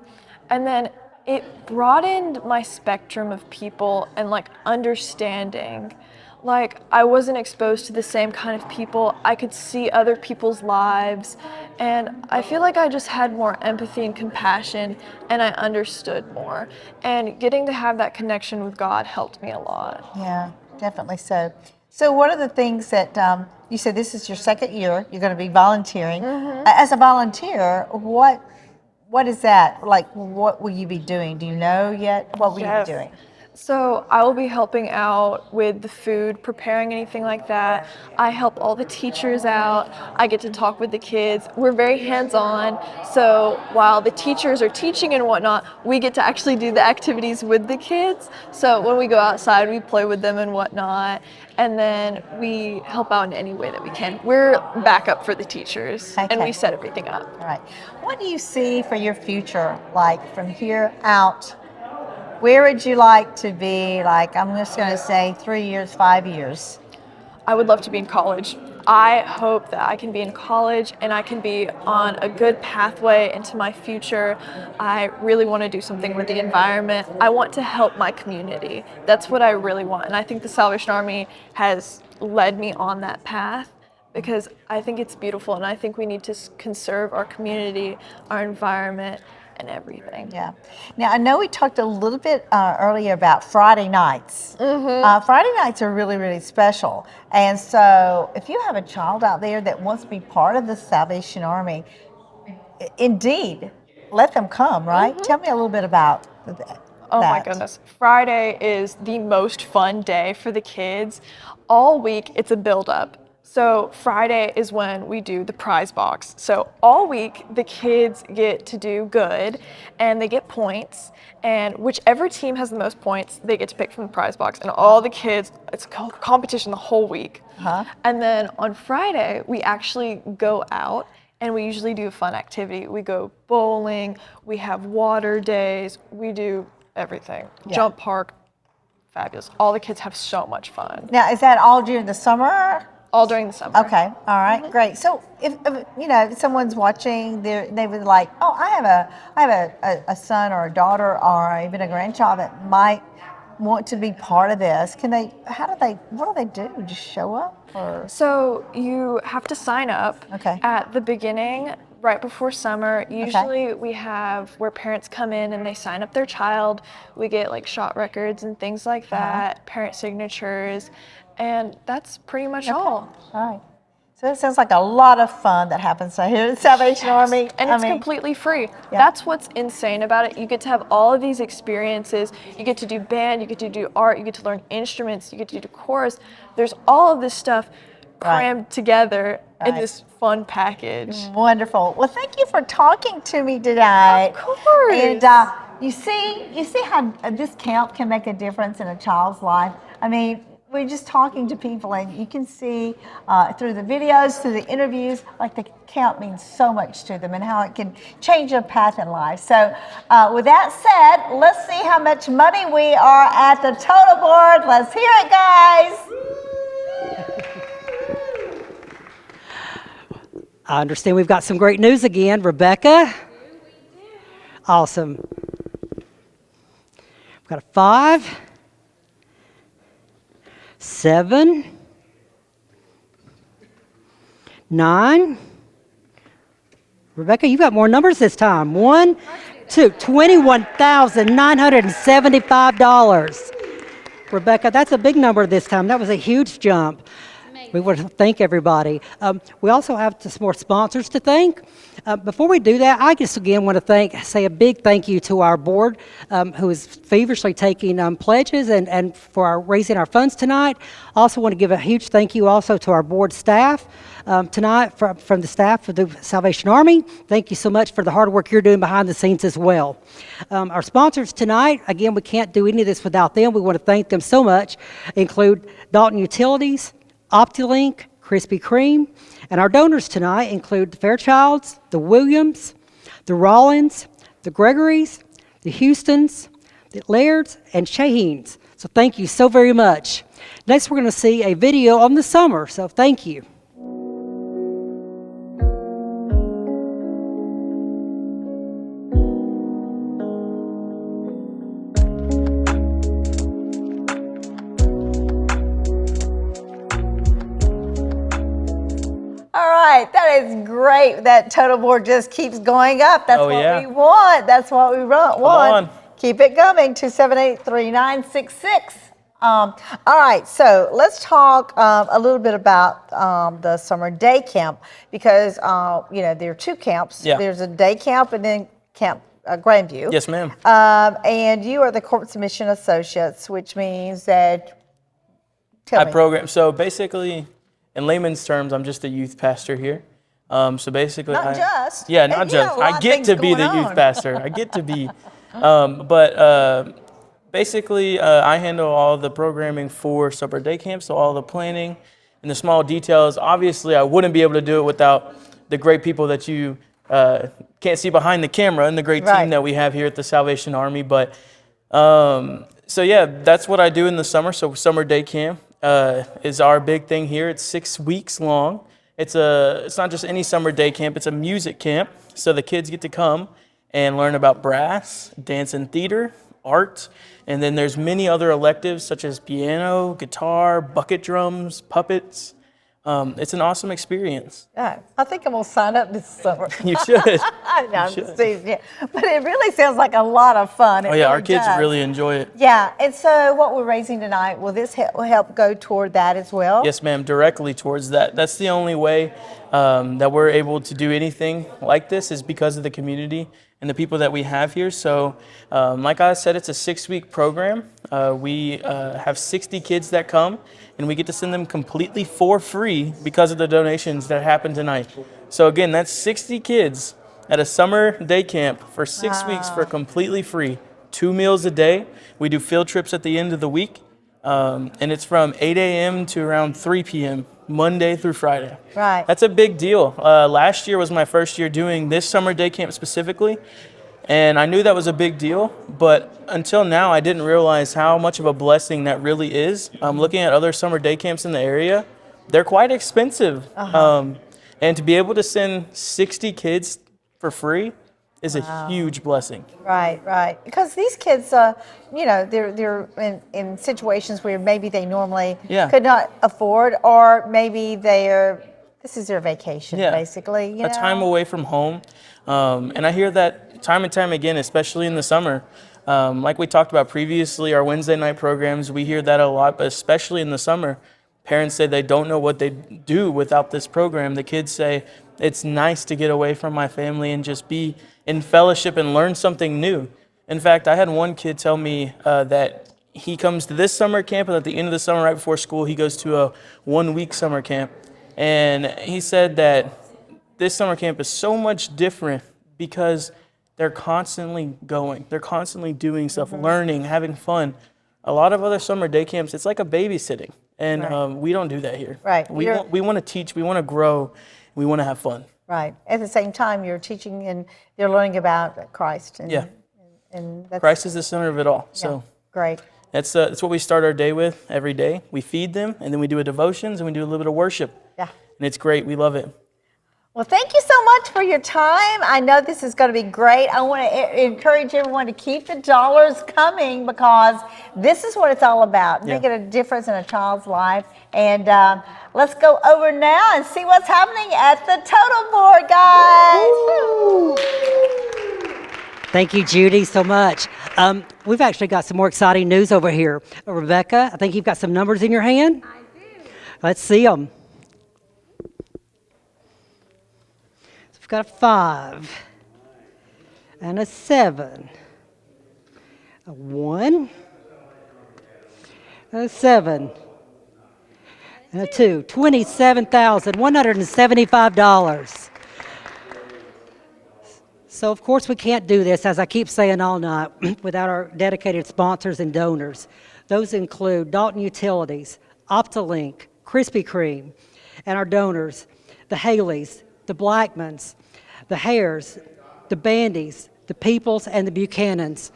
and then it broadened my spectrum of people and like understanding. Like, I wasn't exposed to the same kind of people. I could see other people's lives, and I feel like I just had more empathy and compassion, and I understood more. And getting to have that connection with God helped me a lot. Yeah, definitely so. So one of the things that you said, this is your second year, you're going to be volunteering. As a volunteer, what is that? Like, what will you be doing? Do you know yet? What will you be doing? So I will be helping out with the food, preparing anything like that. I help all the teachers out. I get to talk with the kids. We're very hands-on. So while the teachers are teaching and whatnot, we get to actually do the activities with the kids. So when we go outside, we play with them and whatnot. And then we help out in any way that we can. We're backup for the teachers, and we set everything up. All right. What do you see for your future, like from here out? Where would you like to be, like, I'm just going to say 3 years, 5 years? I would love to be in college. I hope that I can be in college and I can be on a good pathway into my future. I really want to do something with the environment. I want to help my community. That's what I really want. And I think the Salvation Army has led me on that path, because I think it's beautiful, and I think we need to conserve our community, our environment, and everything. Yeah. Now, I know we talked a little bit earlier about Friday nights. Friday nights are really, really special. And so if you have a child out there that wants to be part of the Salvation Army, indeed, let them come, right? Tell me a little bit about that. Oh my that? goodness. Friday is the most fun day for the kids. All week, it's a build up. So Friday is when we do the prize box. So all week, the kids get to do good and they get points. And whichever team has the most points, they get to pick from the prize box. And all the kids, it's a competition the whole week. And then on Friday, we actually go out and we usually do a fun activity. We go bowling, we have water days, we do everything. Jump park, fabulous. All the kids have so much fun. Now, is that all during the summer? All during the summer. Okay, all right, great. So if if someone's watching, they would like, oh, I have a son or a daughter or even a grandchild that might want to be part of this. What do they do? Just show up? Or? So you have to sign up at the beginning, right before summer. Usually we have where parents come in and they sign up their child. We get like shot records and things like that, parent signatures, and that's pretty much all. All right. So it sounds like a lot of fun that happens here at Salvation Army. And it's completely free. That's what's insane about it. You get to have all of these experiences. You get to do band, you get to do art, you get to learn instruments, you get to do chorus. There's all of this stuff crammed together in this fun package. Wonderful. Well, thank you for talking to me tonight. Of course. And you see how this camp can make a difference in a child's life. I mean, we're just talking to people, and you can see through the videos, through the interviews, like the camp means so much to them and how it can change their path in life. So with that said, let's see how much money we are at the total board. Let's hear it, guys. I understand we've got some great news again. Rebecca? Awesome. We've got a 5, 7, 9. Rebecca, you got more numbers this time. 1, 2, $21,975. Rebecca, that's a big number this time. That was a huge jump. We want to thank everybody. We also have some more sponsors to thank. Before we do that, I just again want to say a big thank you to our board who is feverishly taking pledges and for raising our funds tonight. Also want to give a huge thank you also to our board staff tonight from the staff of the Salvation Army. Thank you so much for the hard work you're doing behind the scenes as well. Our sponsors tonight, again, we can't do any of this without them. We want to thank them so much. Include Dalton Utilities, OptiLink, Krispy Kreme, and our donors tonight include the Fairchilds, the Williams, the Rollins, the Gregorys, the Houstons, the Lairds, and Shaheens. So thank you so very much. Next, we're going to see a video on the summer, so thank you. That is great. That total board just keeps going up. That's what we want. That's what we want. Keep it coming. 278-3966. All right, so let's talk a little bit about the summer day camp because there are 2 camps. Yeah. There's a day camp and then Camp Grandview. Yes, ma'am. And you are the Corpus Mission Associates, which means that. I program. So basically, in layman's terms, I'm just a youth pastor here. So basically, not just. I get to be the youth pastor. I get to be, basically, I handle all the programming for summer day camp, so all the planning and the small details. Obviously, I wouldn't be able to do it without the great people that you can't see behind the camera and the great team that we have here at the Salvation Army. But that's what I do in the summer. So summer day camp is our big thing here. It's 6 weeks long. It's not just any summer day camp, it's a music camp. So the kids get to come and learn about brass, dance and theater, art, and then there's many other electives such as piano, guitar, bucket drums, puppets. It's an awesome experience. Yeah, I think I'm going to sign up this summer. You should. But it really sounds like a lot of fun. Our kids really enjoy it. Yeah, and so what we're raising tonight, will this help go toward that as well? Yes, ma'am, directly towards that. That's the only way that we're able to do anything like this is because of the community and the people that we have here. So like I said, it's a 6-week program. We have 60 kids that come, and we get to send them completely for free because of the donations that happen tonight. So again, that's 60 kids at a summer day camp for 6 weeks for completely free. 2 meals a day. We do field trips at the end of the week. And it's from 8 a.m. to around 3 p.m., Monday through Friday. Right. That's a big deal. Last year was my first year doing this summer day camp specifically, and I knew that was a big deal, but until now I didn't realize how much of a blessing that really is. Looking at other summer day camps in the area, they're quite expensive. And to be able to send 60 kids for free is a huge blessing. Right. Because these kids, they're in situations where maybe they normally could not afford, or maybe this is their vacation, basically. A time away from home. And I hear that time and time again, especially in the summer. Like we talked about previously, our Wednesday night programs, we hear that a lot, but especially in the summer. Parents say they don't know what they'd do without this program. The kids say, it's nice to get away from my family and just be in fellowship and learn something new. In fact, I had one kid tell me that he comes to this summer camp, and at the end of the summer, right before school, he goes to a 1-week summer camp. And he said that this summer camp is so much different because they're constantly going. They're constantly doing stuff, learning, having fun. A lot of other summer day camps, it's like a babysitting. And we don't do that here. Right. We want to teach, we want to grow, we want to have fun. Right. At the same time, you're teaching and you're learning about Christ. And, and that's, Christ is the center of it all. So great. That's what we start our day with every day. We feed them, and then we do a devotions, and we do a little bit of worship. Yeah. And it's great. We love it. Well, thank you so much for your time. I know this is going to be great. I want to encourage everyone to keep the dollars coming, because this is what it's all about, making a difference in a child's life. And let's go over now and see what's happening at the total board, guys. Thank you, Judy, so much. We've actually got some more exciting news over here. Rebecca, I think you've got some numbers in your hand. I do. Let's see them. We've got a 5 and a 7, a 1, a 7, and a 2. $27,175. So, of course, we can't do this, as I keep saying all night, without our dedicated sponsors and donors. Those include Dalton Utilities, Optilink, Krispy Kreme, and our donors, the Haleys, the Blackmans, the Hares, the Bandys, the Peoples, and the Buchanans.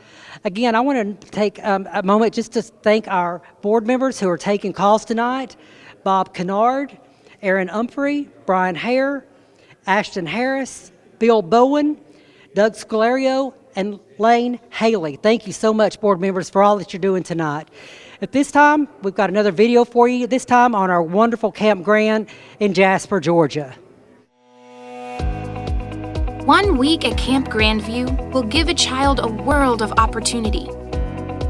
Again, I want to take a moment just to thank our board members who are taking calls tonight: Bob Kennard, Aaron Umphrey, Brian Hare, Ashton Harris, Bill Bowen, Doug Scalario, and Lane Haley. Thank you so much, board members, for all that you're doing tonight. At this time, we've got another video for you, this time on our wonderful Camp Grand in Jasper, Georgia. 1 week at Camp Grandview will give a child a world of opportunity.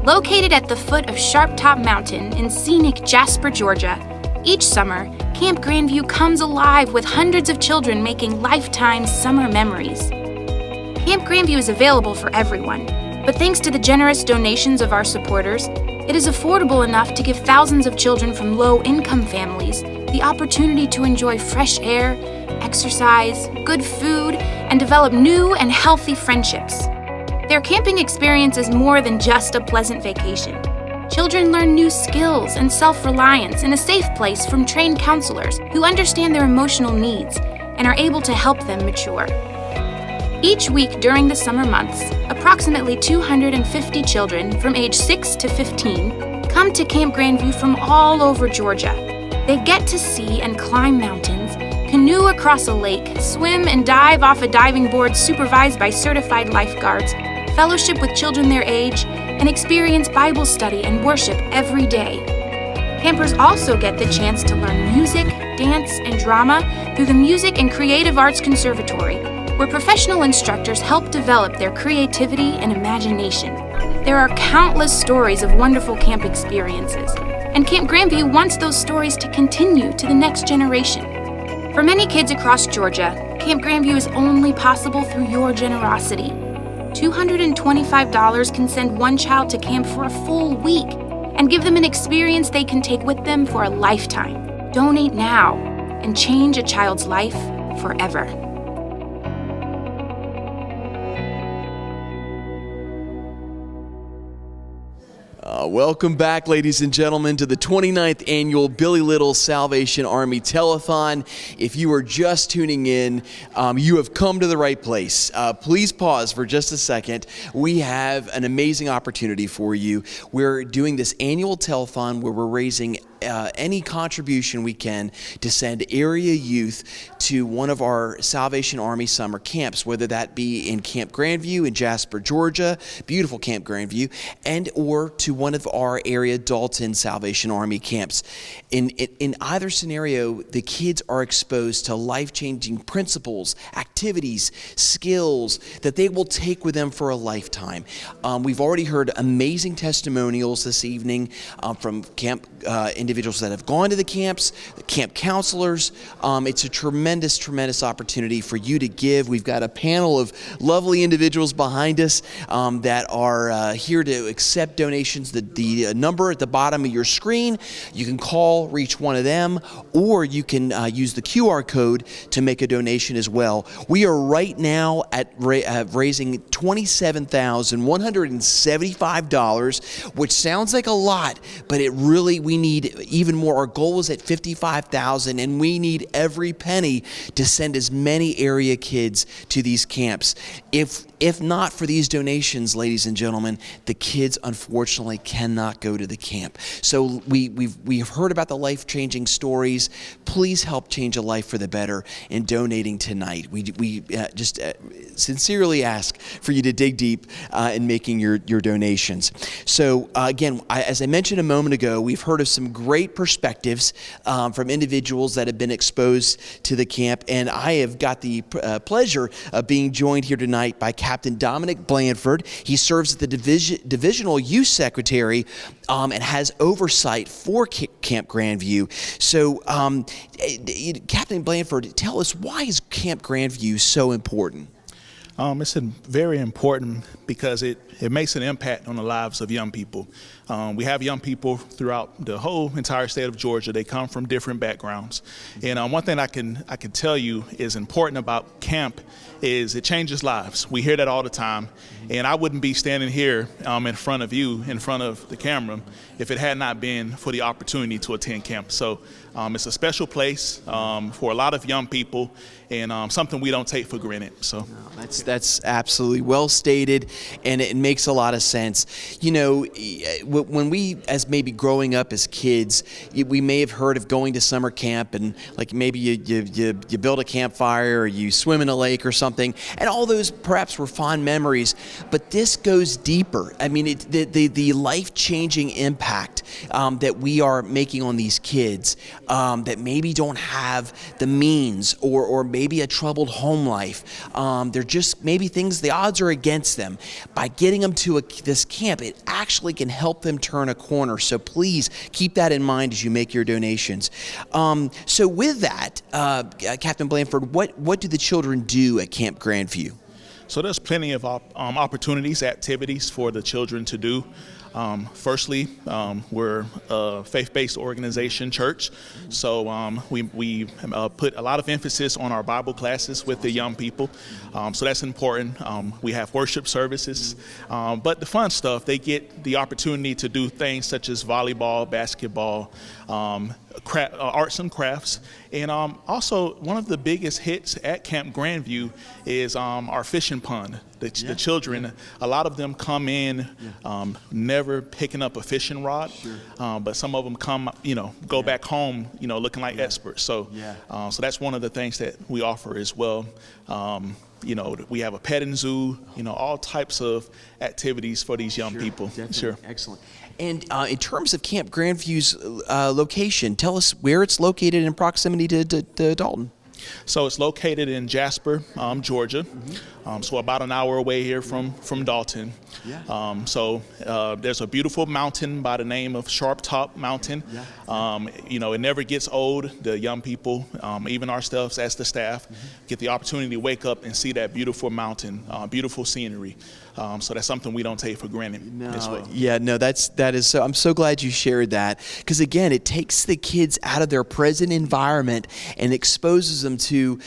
Located at the foot of Sharp Top Mountain in scenic Jasper, Georgia, each summer, Camp Grandview comes alive with hundreds of children making lifetime summer memories. Camp Grandview is available for everyone, but thanks to the generous donations of our supporters, it is affordable enough to give thousands of children from low-income families the opportunity to enjoy fresh air, exercise, good food, and develop new and healthy friendships. Their camping experience is more than just a pleasant vacation. Children learn new skills and self-reliance in a safe place from trained counselors who understand their emotional needs and are able to help them mature. Each week during the summer months, approximately 250 children from age 6 to 15 come to Camp Grandview from all over Georgia. They get to see and climb mountains, canoe across a lake, swim and dive off a diving board supervised by certified lifeguards, fellowship with children their age, and experience Bible study and worship every day. Campers also get the chance to learn music, dance, and drama through the Music and Creative Arts Conservatory, where professional instructors help develop their creativity and imagination. There are countless stories of wonderful camp experiences, and Camp Grandview wants those stories to continue to the next generation. For many kids across Georgia, Camp Grandview is only possible through your generosity. $225 can send one child to camp for a full week and give them an experience they can take with them for a lifetime. Donate now and change a child's life forever. Welcome back, ladies and gentlemen, to the 29th annual Billie Little Salvation Army Telethon. If you are just tuning in, you have come to the right place. Please pause for just a second. We have an amazing opportunity for you. We're doing this annual telethon where we're raising any contribution we can to send area youth to one of our Salvation Army summer camps, whether that be in Camp Grandview in Jasper, Georgia, beautiful Camp Grandview, and or to one of our area Dalton Salvation Army camps. In either scenario, the kids are exposed to life-changing principles, activities, skills that they will take with them for a lifetime. We've already heard amazing testimonials this evening from camp individuals that have gone to the camps, the camp counselors. It's a tremendous opportunity for you to give. We've got a panel of lovely individuals behind us that are here to accept donations. The number at the bottom of your screen, you can call, reach one of them, or you can use the QR code to make a donation as well. We are right now at raising $27,175, which sounds like a lot, but we need even more. Our goal is at $55,000, and we need every penny to send as many area kids to these camps. If not for these donations, ladies and gentlemen, the kids unfortunately cannot go to the camp. So we've heard about the life-changing stories. Please help change a life for the better in donating tonight. We just sincerely ask for you to dig deep in making your donations. So again, as I mentioned a moment ago, we've heard of some great perspectives from individuals that have been exposed to the camp, and I have got the pleasure of being joined here tonight by Captain Dominic Blanford. He serves as the Divisional Youth Secretary and has oversight for Camp Grandview. So, Captain Blanford, tell us, why is Camp Grandview so important? It's very important because it makes an impact on the lives of young people. We have young people throughout the whole entire state of Georgia. They come from different backgrounds. And one thing I can tell you is important about camp is it changes lives. We hear that all the time. And I wouldn't be standing here in front of you, in front of the camera, if it had not been for the opportunity to attend camp. So it's a special place for a lot of young people, and something we don't take for granted. So that's absolutely well stated, and it makes a lot of sense. You know, when we, as maybe growing up as kids, we may have heard of going to summer camp, and like maybe you build a campfire or you swim in a lake or something, and all those perhaps were fond memories. But this goes deeper. I mean, the life-changing impact that we are making on these kids that maybe don't have the means or maybe a troubled home life. They're just maybe things, the odds are against them. By getting them to this camp, it actually can help them turn a corner. So please keep that in mind as you make your donations. So with that, Captain Blanford, what do the children do at Camp Grandview? So there's plenty of opportunities, activities for the children to do. Firstly, we're a faith-based organization, church, so we put a lot of emphasis on our Bible classes with the young people, so that's important. We have worship services, but the fun stuff, they get the opportunity to do things such as volleyball, basketball, arts and crafts, and also one of the biggest hits at Camp Grandview is our fishing pond. The children, a lot of them come in never picking up a fishing rod, but some of them come, go back home, looking like experts. So, so that's one of the things that we offer as well. We have a petting zoo, all types of activities for these young people. Definitely. Sure. Excellent. And in terms of Camp Grandview's location, tell us where it's located in proximity to Dalton. So it's located in Jasper, Georgia, so about an hour away here from Dalton. There's a beautiful mountain by the name of Sharp Top Mountain. It never gets old. The young people, even ourselves as the staff, get the opportunity to wake up and see that beautiful mountain, beautiful scenery. So that's something we don't take for granted as well. That is so. I'm so glad you shared that, because again, it takes the kids out of their present environment and exposes them to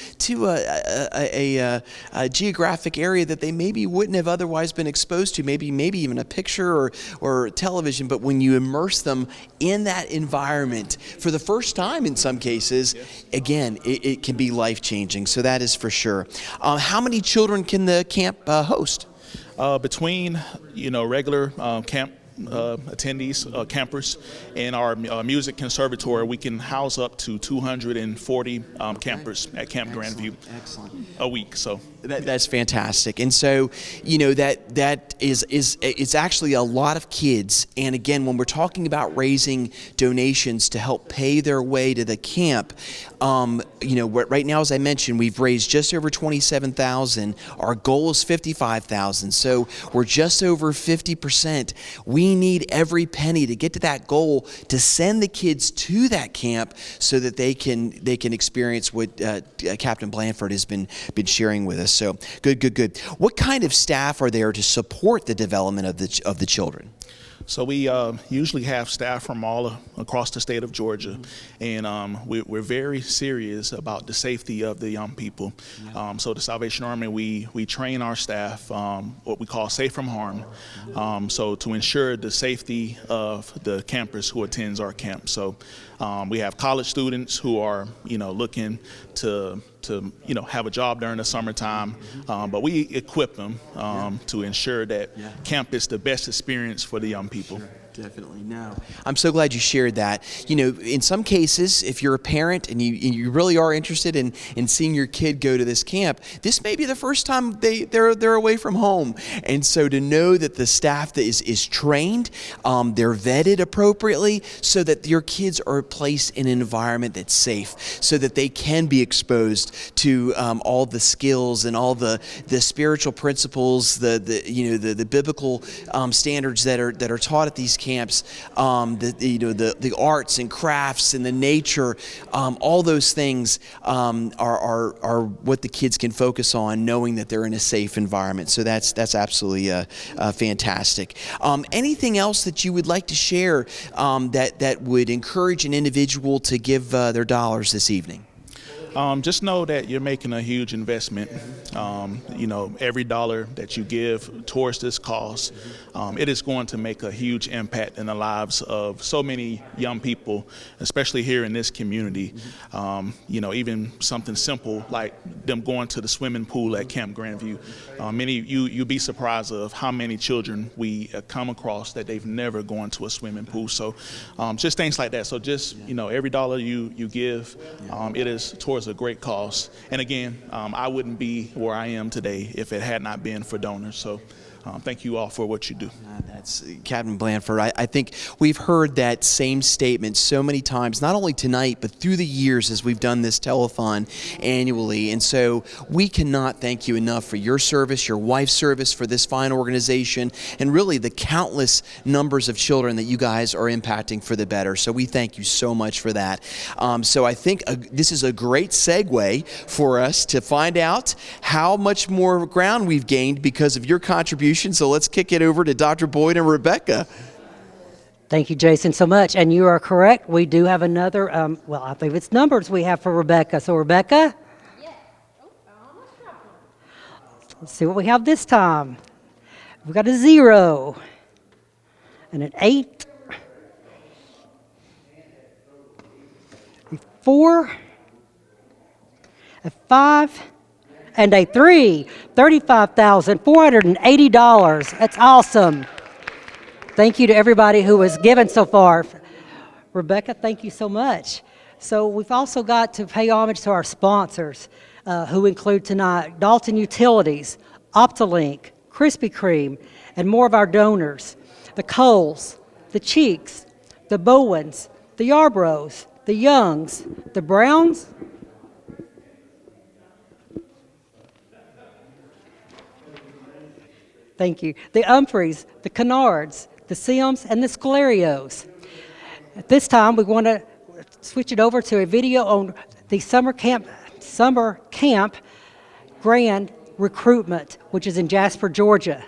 a geographic area that they maybe wouldn't have otherwise been exposed to. Maybe even a picture or television. But when you immerse them in that environment for the first time, in some cases, again, it can be life changing. So that is for sure. How many children can the camp host? Between regular camp attendees, campers, and our music conservatory, we can house up to 240 campers at Camp Grandview a week. So that's fantastic. And so that is it's actually a lot of kids. And again, when we're talking about raising donations to help pay their way to the camp, right now, as I mentioned, we've raised just over $27,000. Our goal is $55,000, so we're just over 50%. We need every penny to get to that goal, to send the kids to that camp so that they can experience what Captain Blanford has been sharing with us. So good. What kind of staff are there to support the development of the children? So we usually have staff from all across the state of Georgia, and we're very serious about the safety of the young people. So the Salvation Army, we train our staff what we call safe from harm, so to ensure the safety of the campers who attends our camp. So we have college students who are looking to have a job during the summertime, but we equip them to ensure that camp is the best experience for the young people. Definitely. No, I'm so glad you shared that. In some cases, if you're a parent and you really are interested in seeing your kid go to this camp, this may be the first time they're away from home. And so to know that the staff that is trained, they're vetted appropriately so that your kids are placed in an environment that's safe, so that they can be exposed to all the skills and all the spiritual principles, the biblical standards that are taught at these camps, the arts and crafts and the nature, all those things are what the kids can focus on, knowing that they're in a safe environment. So that's absolutely fantastic. Anything else that you would like to share that would encourage an individual to give their dollars this evening? Just know that you're making a huge investment. Every dollar that you give towards this cause, it is going to make a huge impact in the lives of so many young people, especially here in this community. Even something simple like them going to the swimming pool at Camp Grandview. You'd be surprised of how many children we come across that they've never gone to a swimming pool. So just things like that. So just, every dollar you give, it is towards a great cause. And again, I wouldn't be where I am today if it had not been for donors. So thank you all for what you do. That's Captain Blanford. I think we've heard that same statement so many times, not only tonight, but through the years as we've done this telethon annually. And so we cannot thank you enough for your service, your wife's service, for this fine organization, and really the countless numbers of children that you guys are impacting for the better. So we thank you so much for that. So I think this is a great segue for us to find out how much more ground we've gained because of your contribution. So let's kick it over to Dr. Boyd and Rebecca. Thank you, Jason, so much. And you are correct. We do have another, I think it's numbers we have for Rebecca. So, Rebecca? Yes. Let's see what we have this time. We've got a 0 and an 8, a 4, a 5, and a 3, $35,480. That's awesome. Thank you to everybody who has given so far. Rebecca, thank you so much. So we've also got to pay homage to our sponsors, who include tonight Dalton Utilities, Optilink, Krispy Kreme, and more of our donors, the Coles, the Cheeks, the Bowens, the Yarbroughs, the Youngs, the Browns, Thank you. The Humphreys, the Kennards, the Sims, and the Sclerios. At this time, we want to switch it over to a video on the summer camp grand recruitment, which is in Jasper, Georgia.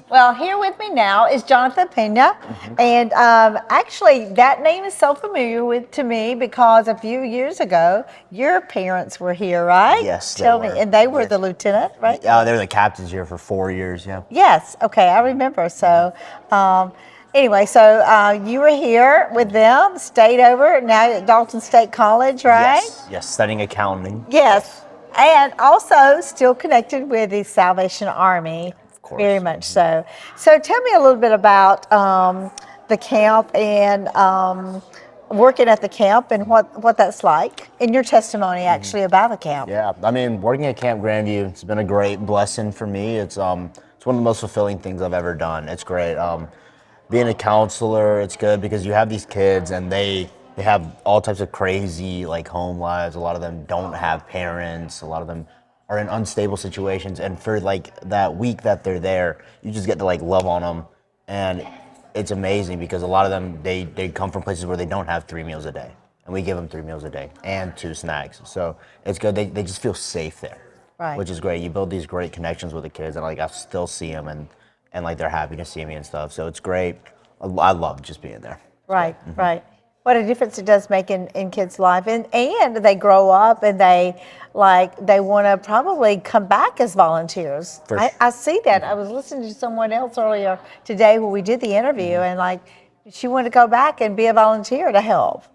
Well, here with me now is Jonathan Pena, and actually that name is so familiar to me because a few years ago your parents were here, right? Yes, Tell me, and they were the lieutenant, right? They were the captains here for 4 years. Yeah. Yes. Okay, I remember. So, anyway, so you were here with them, stayed over now at Dalton State College, right? Yes, studying accounting. Yes, and also still connected with the Salvation Army. Very much so. So tell me a little bit about the camp and working at the camp and what that's like in your testimony actually about the camp. Yeah, I mean, working at Camp Grandview, it's been a great blessing for me. It's one of the most fulfilling things I've ever done. It's great. Being a counselor, it's good because you have these kids and they have all types of crazy like home lives. A lot of them don't have parents. A lot of them are in unstable situations, and for like that week that they're there, you just get to like love on them, and it's amazing because a lot of them they come from places where they don't have 3 meals a day, and we give them 3 meals a day and 2 snacks, so it's good. They just feel safe there, right? Which is great. You build these great connections with the kids, and like I still see them, and like they're happy to see me and stuff, so it's great. I love just being there. Right, right. What a difference it does make in kids' life, and they grow up and they want to probably come back as volunteers. I see that. I was listening to someone else earlier today when we did the interview, and she wanted to go back and be a volunteer to help.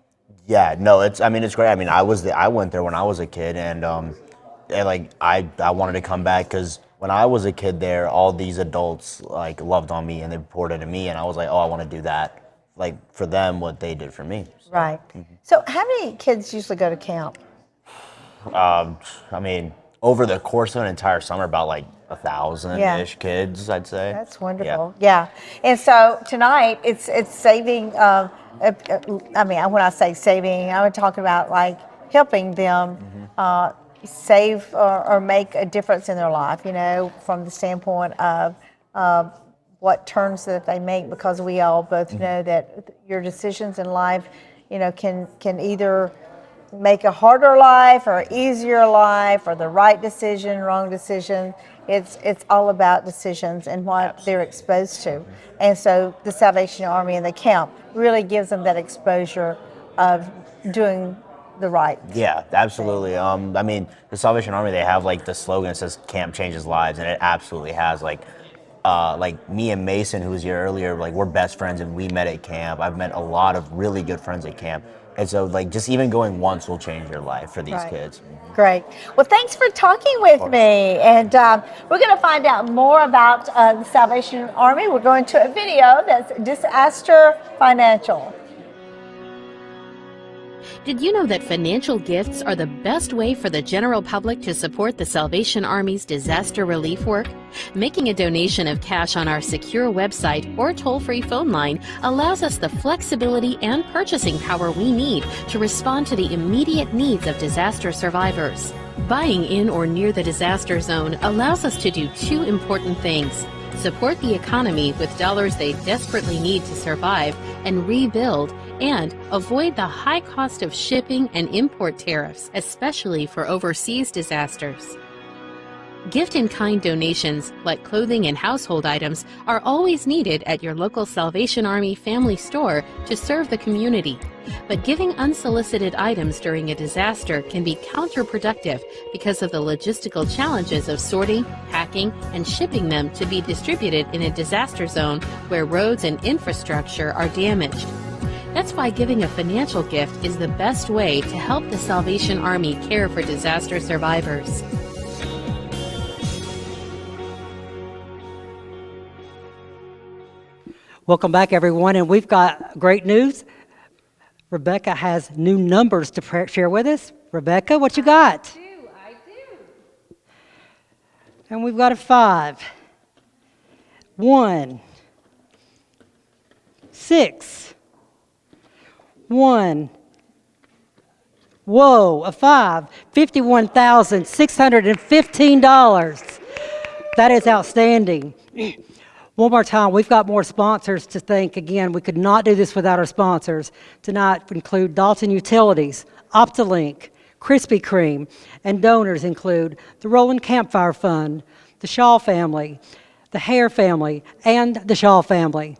Yeah, no, it's great. I mean, I went there when I was a kid, and I wanted to come back because when I was a kid there, all these adults like loved on me and they poured into me, and I was like, oh, I want to do that. Like for them, what they did for me. So. Right. So how many kids usually go to camp? I mean, over the course of an entire summer, about like 1,000-ish kids, I'd say. That's wonderful. Yeah. And so tonight, it's saving. I mean, when I say saving, I'm talking about like helping them save or make a difference in their life. You know, from the standpoint of what turns that they make, because we all both know that your decisions in life, you know, can either make a harder life or easier life, or the right decision, wrong decision. It's all about decisions and what they're exposed to. And so the Salvation Army and the camp really gives them that exposure of doing the right thing. Yeah, absolutely. I mean, the Salvation Army, they have like the slogan that says "Camp changes lives," and it absolutely has. Like me and Mason, who was here earlier, like we're best friends and we met at camp. I've met a lot of really good friends at camp. And so like just even going once will change your life for these kids. Great. Well, thanks for talking with me. And we're going to find out more about the Salvation Army. We're going to a video that's Disaster Financial. Did you know that financial gifts are the best way for the general public to support the Salvation Army's disaster relief work? Making a donation of cash on our secure website or toll-free phone line allows us the flexibility and purchasing power we need to respond to the immediate needs of disaster survivors. Buying in or near the disaster zone allows us to do 2 important things: support the economy with dollars they desperately need to survive and rebuild, and avoid the high cost of shipping and import tariffs, especially for overseas disasters. Gift-in-kind donations, like clothing and household items, are always needed at your local Salvation Army family store to serve the community. But giving unsolicited items during a disaster can be counterproductive because of the logistical challenges of sorting, packing, and shipping them to be distributed in a disaster zone where roads and infrastructure are damaged. That's why giving a financial gift is the best way to help the Salvation Army care for disaster survivors. Welcome back, everyone, and we've got great news. Rebecca has new numbers to share with us. Rebecca, what you got? I do. And we've got a 5, 1, 6, 1. Whoa, a 5, $51,615. That is outstanding. One more time, we've got more sponsors to thank. Again, we could not do this without our sponsors. Tonight include Dalton Utilities, Optilink, Krispy Kreme, and donors include the Roland Campfire Fund, the Shaw family, the Hare family, and the Shaw family.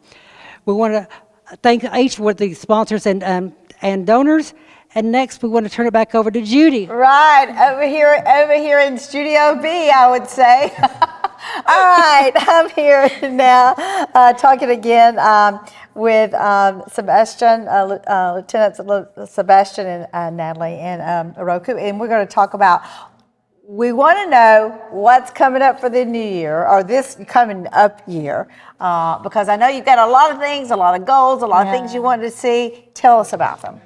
We want to thank each of the sponsors and donors. And next, we want to turn it back over to Judy. Right, over here in Studio B, I would say. All right, I'm here now talking again with Sebastian, Lieutenant Sebastian and Natalie and Roku, and we're going to talk about, we want to know what's coming up for the new year, or this coming up year, because I know you've got a lot of things, a lot of goals, a lot of things you want to see. Tell us about them.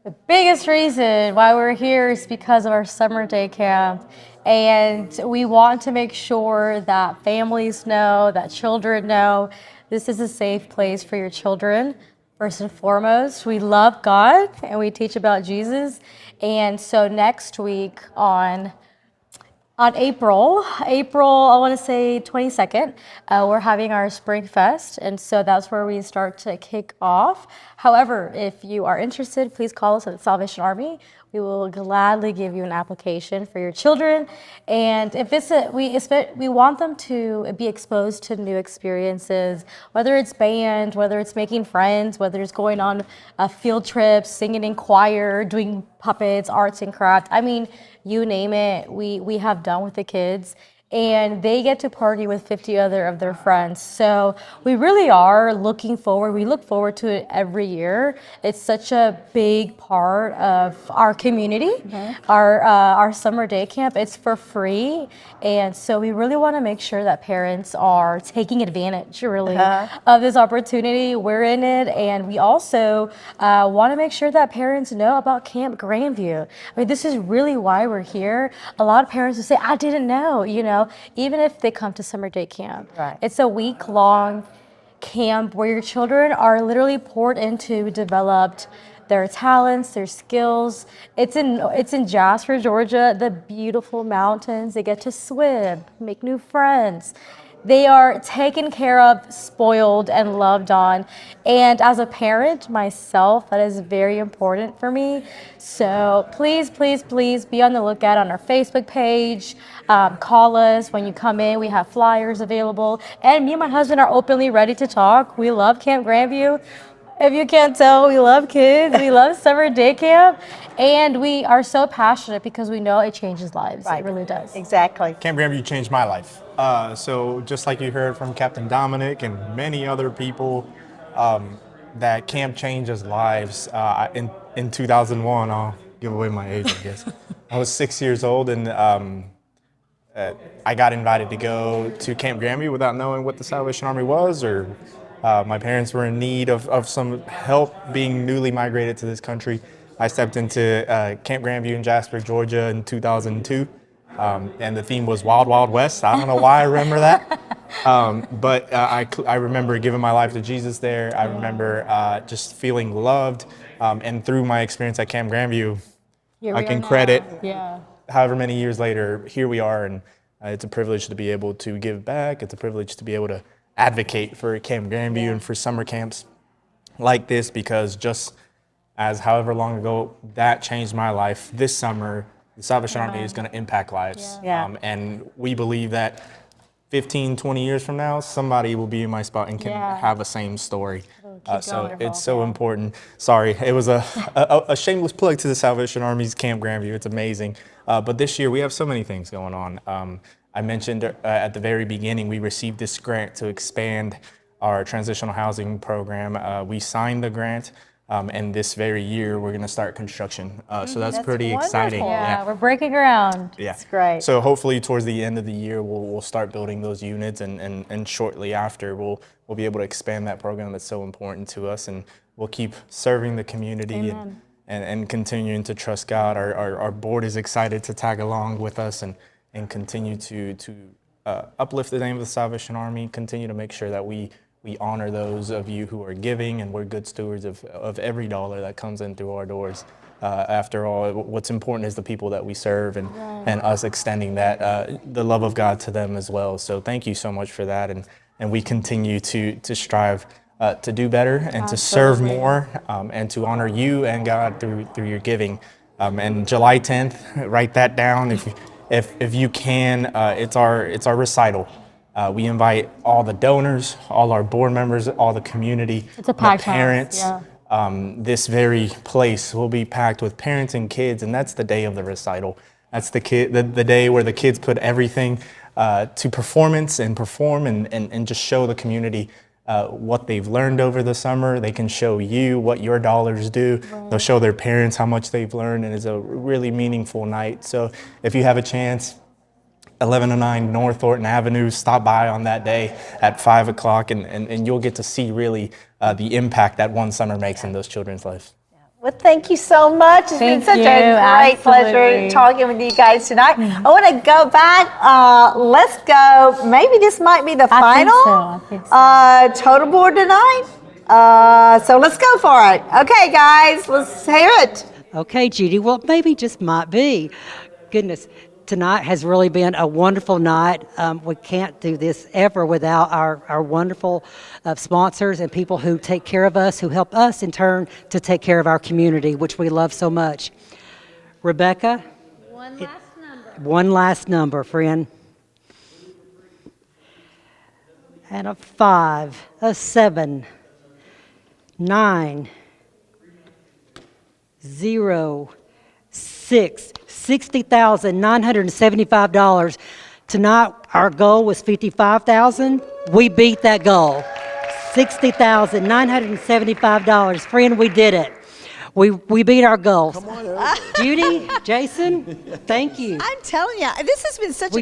The biggest reason why we're here is because of our summer day camp. And we want to make sure that families know, that children know, this is a safe place for your children. First and foremost, we love God and we teach about Jesus. And so next week on April, I want to say 22nd, we're having our Spring Fest, and so that's where we start to kick off. However, if you are interested, please call us at Salvation Army. We will gladly give you an application for your children, and if it's we want them to be exposed to new experiences, whether it's band, whether it's making friends, whether it's going on a field trip, singing in choir, doing puppets, arts and crafts. I mean, you name it, we have done with the kids. And they get to party with 50 other of their friends. So we really are looking forward. We look forward to it every year. It's such a big part of our community, our summer day camp. It's for free. And so we really want to make sure that parents are taking advantage, really, of this opportunity. We're in it. And we also want to make sure that parents know about Camp Grandview. I mean, this is really why we're here. A lot of parents will say, I didn't know, even if they come to summer day camp. Right. It's a week-long camp where your children are literally poured into, developed their talents, their skills. It's in Jasper, Georgia, the beautiful mountains. They get to swim, make new friends. They are taken care of, spoiled, and loved on. And as a parent myself, that is very important for me. So please, please, please be on the lookout on our Facebook page. Call us when you come in. We have flyers available. And me and my husband are openly ready to talk. We love Camp Grandview. If you can't tell, we love kids. We love summer day camp. And we are so passionate because we know it changes lives. Right. It really does. Exactly. Camp Grandview changed my life. So just like you heard from Captain Dominic and many other people, that camp changes lives. In 2001, I'll give away my age, I guess. I was 6 years old, and I got invited to go to Camp Grandview without knowing what the Salvation Army was, or my parents were in need of some help being newly migrated to this country. I stepped into Camp Grandview in Jasper, Georgia in 2002. And the theme was Wild Wild West. I don't know why I remember that. But I remember giving my life to Jesus there. I remember just feeling loved. And through my experience at Camp Grandview, I can credit however many years later, here we are. And it's a privilege to be able to give back. It's a privilege to be able to advocate for Camp Grandview and for summer camps like this, because just as however long ago that changed my life, this summer, the Salvation Army is going to impact lives. Yeah. And we believe that 15, 20 years from now, somebody will be in my spot and can have a same story. So it's so important. Sorry, it was a shameless plug to the Salvation Army's Camp Grandview. It's amazing. But this year we have so many things going on. I mentioned at the very beginning, we received this grant to expand our transitional housing program. We signed the grant. And this very year, we're going to start construction. So that's pretty exciting. Yeah, we're breaking ground. Yeah. That's great. So hopefully towards the end of the year, we'll start building those units, and shortly after, we'll be able to expand that program that's so important to us, and we'll keep serving the community and continuing to trust God. Our board is excited to tag along with us and continue to uplift the name of the Salvation Army, continue to make sure that we honor those of you who are giving, and we're good stewards of every dollar that comes in through our doors. After all, what's important is the people that we serve, and us extending that the love of God to them as well. So thank you so much for that, and we continue to strive to do better and to serve more, and to honor you and God through your giving. And July 10th, write that down if you can. It's our recital. We invite all the donors, all our board members, all the community, It's a packed house, parents. yeah. This very place will be packed with parents and kids, and that's the day of the recital. That's the day where the kids put everything to performance and perform and just show the community what they've learned over the summer. They can show you what your dollars do. They'll show their parents how much they've learned, and it's a really meaningful night. So if you have a chance, 1109 North Thornton Avenue, stop by on that day at 5 o'clock, and you'll get to see really the impact that one summer makes in those children's lives. Well, thank you so much. It's been such a great pleasure talking with you guys tonight. I want to go back. Let's go. Maybe this might be the final total board tonight. So let's go for it. Okay, guys, let's hear it. Okay, Judy. Well, maybe just might be. Goodness. Tonight has really been a wonderful night. We can't do this ever without our wonderful sponsors and people who take care of us, who help us in turn to take care of our community, which we love so much. Rebecca? One last number, friend. And a 5, a 7, 9, 0, 6. $60,975. Tonight, our goal was $55,000. We beat that goal. $60,975. Friend, we did it. We beat our goals. Come on over. Judy, Jason, thank you. I'm telling you, this has been such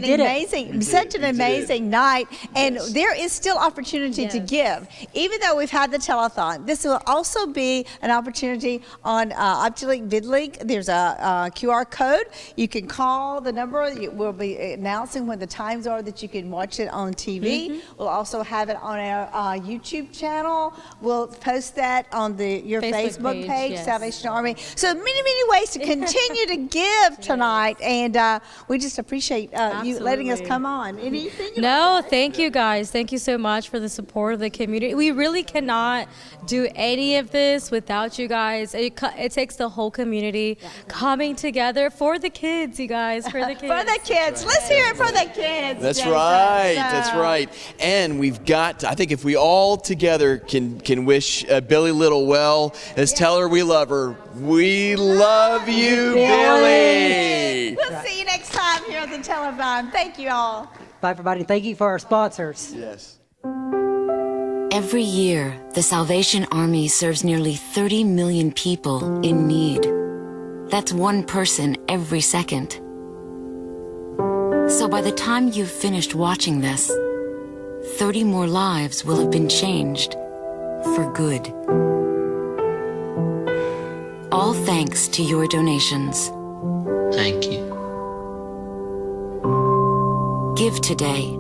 an amazing night, and there is still opportunity to give. Even though we've had the telethon, this will also be an opportunity on Optilink VidLink. There's a QR code. You can call the number. We'll be announcing when the times are that you can watch it on TV. We'll also have it on our YouTube channel. We'll post that on your Facebook page, Salvation Army. So many ways to continue to give tonight, and we just appreciate you letting us come on. Anything? No, thank you guys. Thank you so much for the support of the community. We really cannot do any of this without you guys. It takes the whole community coming together for the kids, you guys, for the kids. For the kids. Let's hear it for the kids. That's Jason. right. That's right. And we've got, I think if we all together can wish Billie Little well, let's tell her we love her. We love you, Billie. We'll see you next time here on the Telethon. Thank you all. Bye, everybody. Thank you for our sponsors. Yes. Every year, the Salvation Army serves nearly 30 million people in need. That's one person every second. So by the time you've finished watching this, 30 more lives will have been changed for good. All thanks to your donations. Thank you. Give today.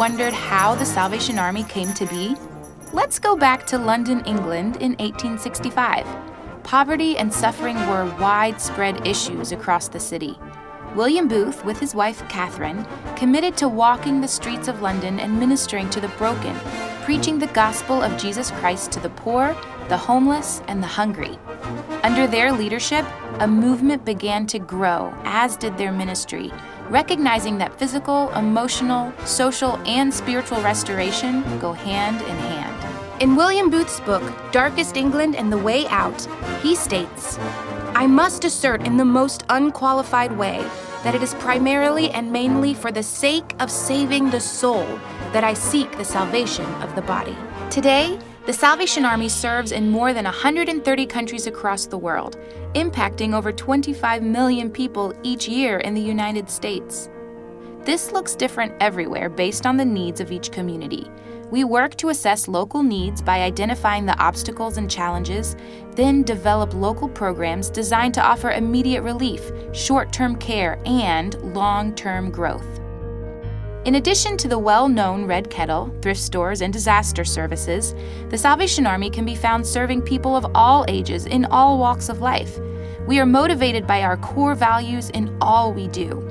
wondered how the Salvation Army came to be? Let's go back to London, England in 1865. Poverty and suffering were widespread issues across the city. William Booth, with his wife Catherine, committed to walking the streets of London and ministering to the broken, preaching the gospel of Jesus Christ to the poor, the homeless, and the hungry. Under their leadership, a movement began to grow, as did their ministry, recognizing that physical, emotional, social, and spiritual restoration go hand in hand. In William Booth's book, Darkest England and the Way Out, he states, "I must assert in the most unqualified way that it is primarily and mainly for the sake of saving the soul that I seek the salvation of the body." Today, the Salvation Army serves in more than 130 countries across the world, impacting over 25 million people each year in the United States. This looks different everywhere based on the needs of each community. We work to assess local needs by identifying the obstacles and challenges, then develop local programs designed to offer immediate relief, short-term care, and long-term growth. In addition to the well-known Red Kettle, thrift stores, and disaster services, the Salvation Army can be found serving people of all ages in all walks of life. We are motivated by our core values in all we do,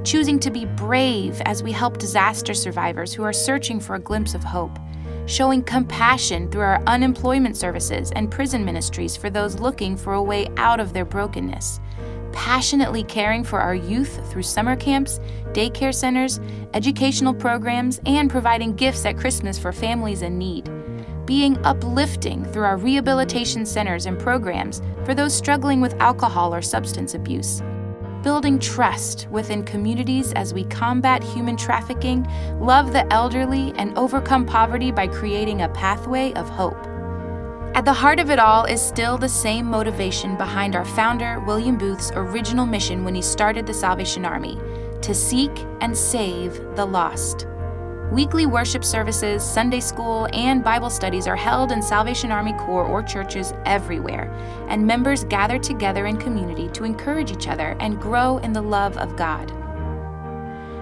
choosing to be brave as we help disaster survivors who are searching for a glimpse of hope, showing compassion through our unemployment services and prison ministries for those looking for a way out of their brokenness, passionately caring for our youth through summer camps, daycare centers, educational programs, and providing gifts at Christmas for families in need, being uplifting through our rehabilitation centers and programs for those struggling with alcohol or substance abuse, building trust within communities as we combat human trafficking, love the elderly, and overcome poverty by creating a pathway of hope. At the heart of it all is still the same motivation behind our founder, William Booth's original mission when he started the Salvation Army: to seek and save the lost. Weekly worship services, Sunday school, and Bible studies are held in Salvation Army Corps or churches everywhere, and members gather together in community to encourage each other and grow in the love of God.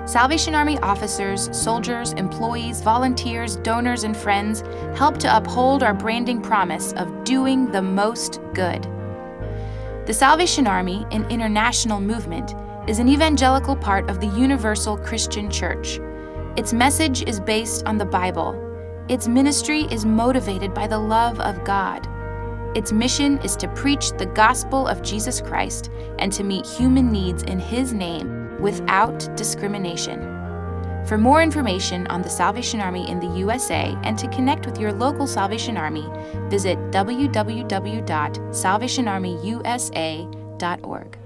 Salvation Army officers, soldiers, employees, volunteers, donors, and friends help to uphold our branding promise of doing the most good. The Salvation Army, an international movement, is an evangelical part of the Universal Christian Church. Its message is based on the Bible. Its ministry is motivated by the love of God. Its mission is to preach the gospel of Jesus Christ and to meet human needs in His name without discrimination. For more information on the Salvation Army in the USA and to connect with your local Salvation Army, visit www.salvationarmyusa.org.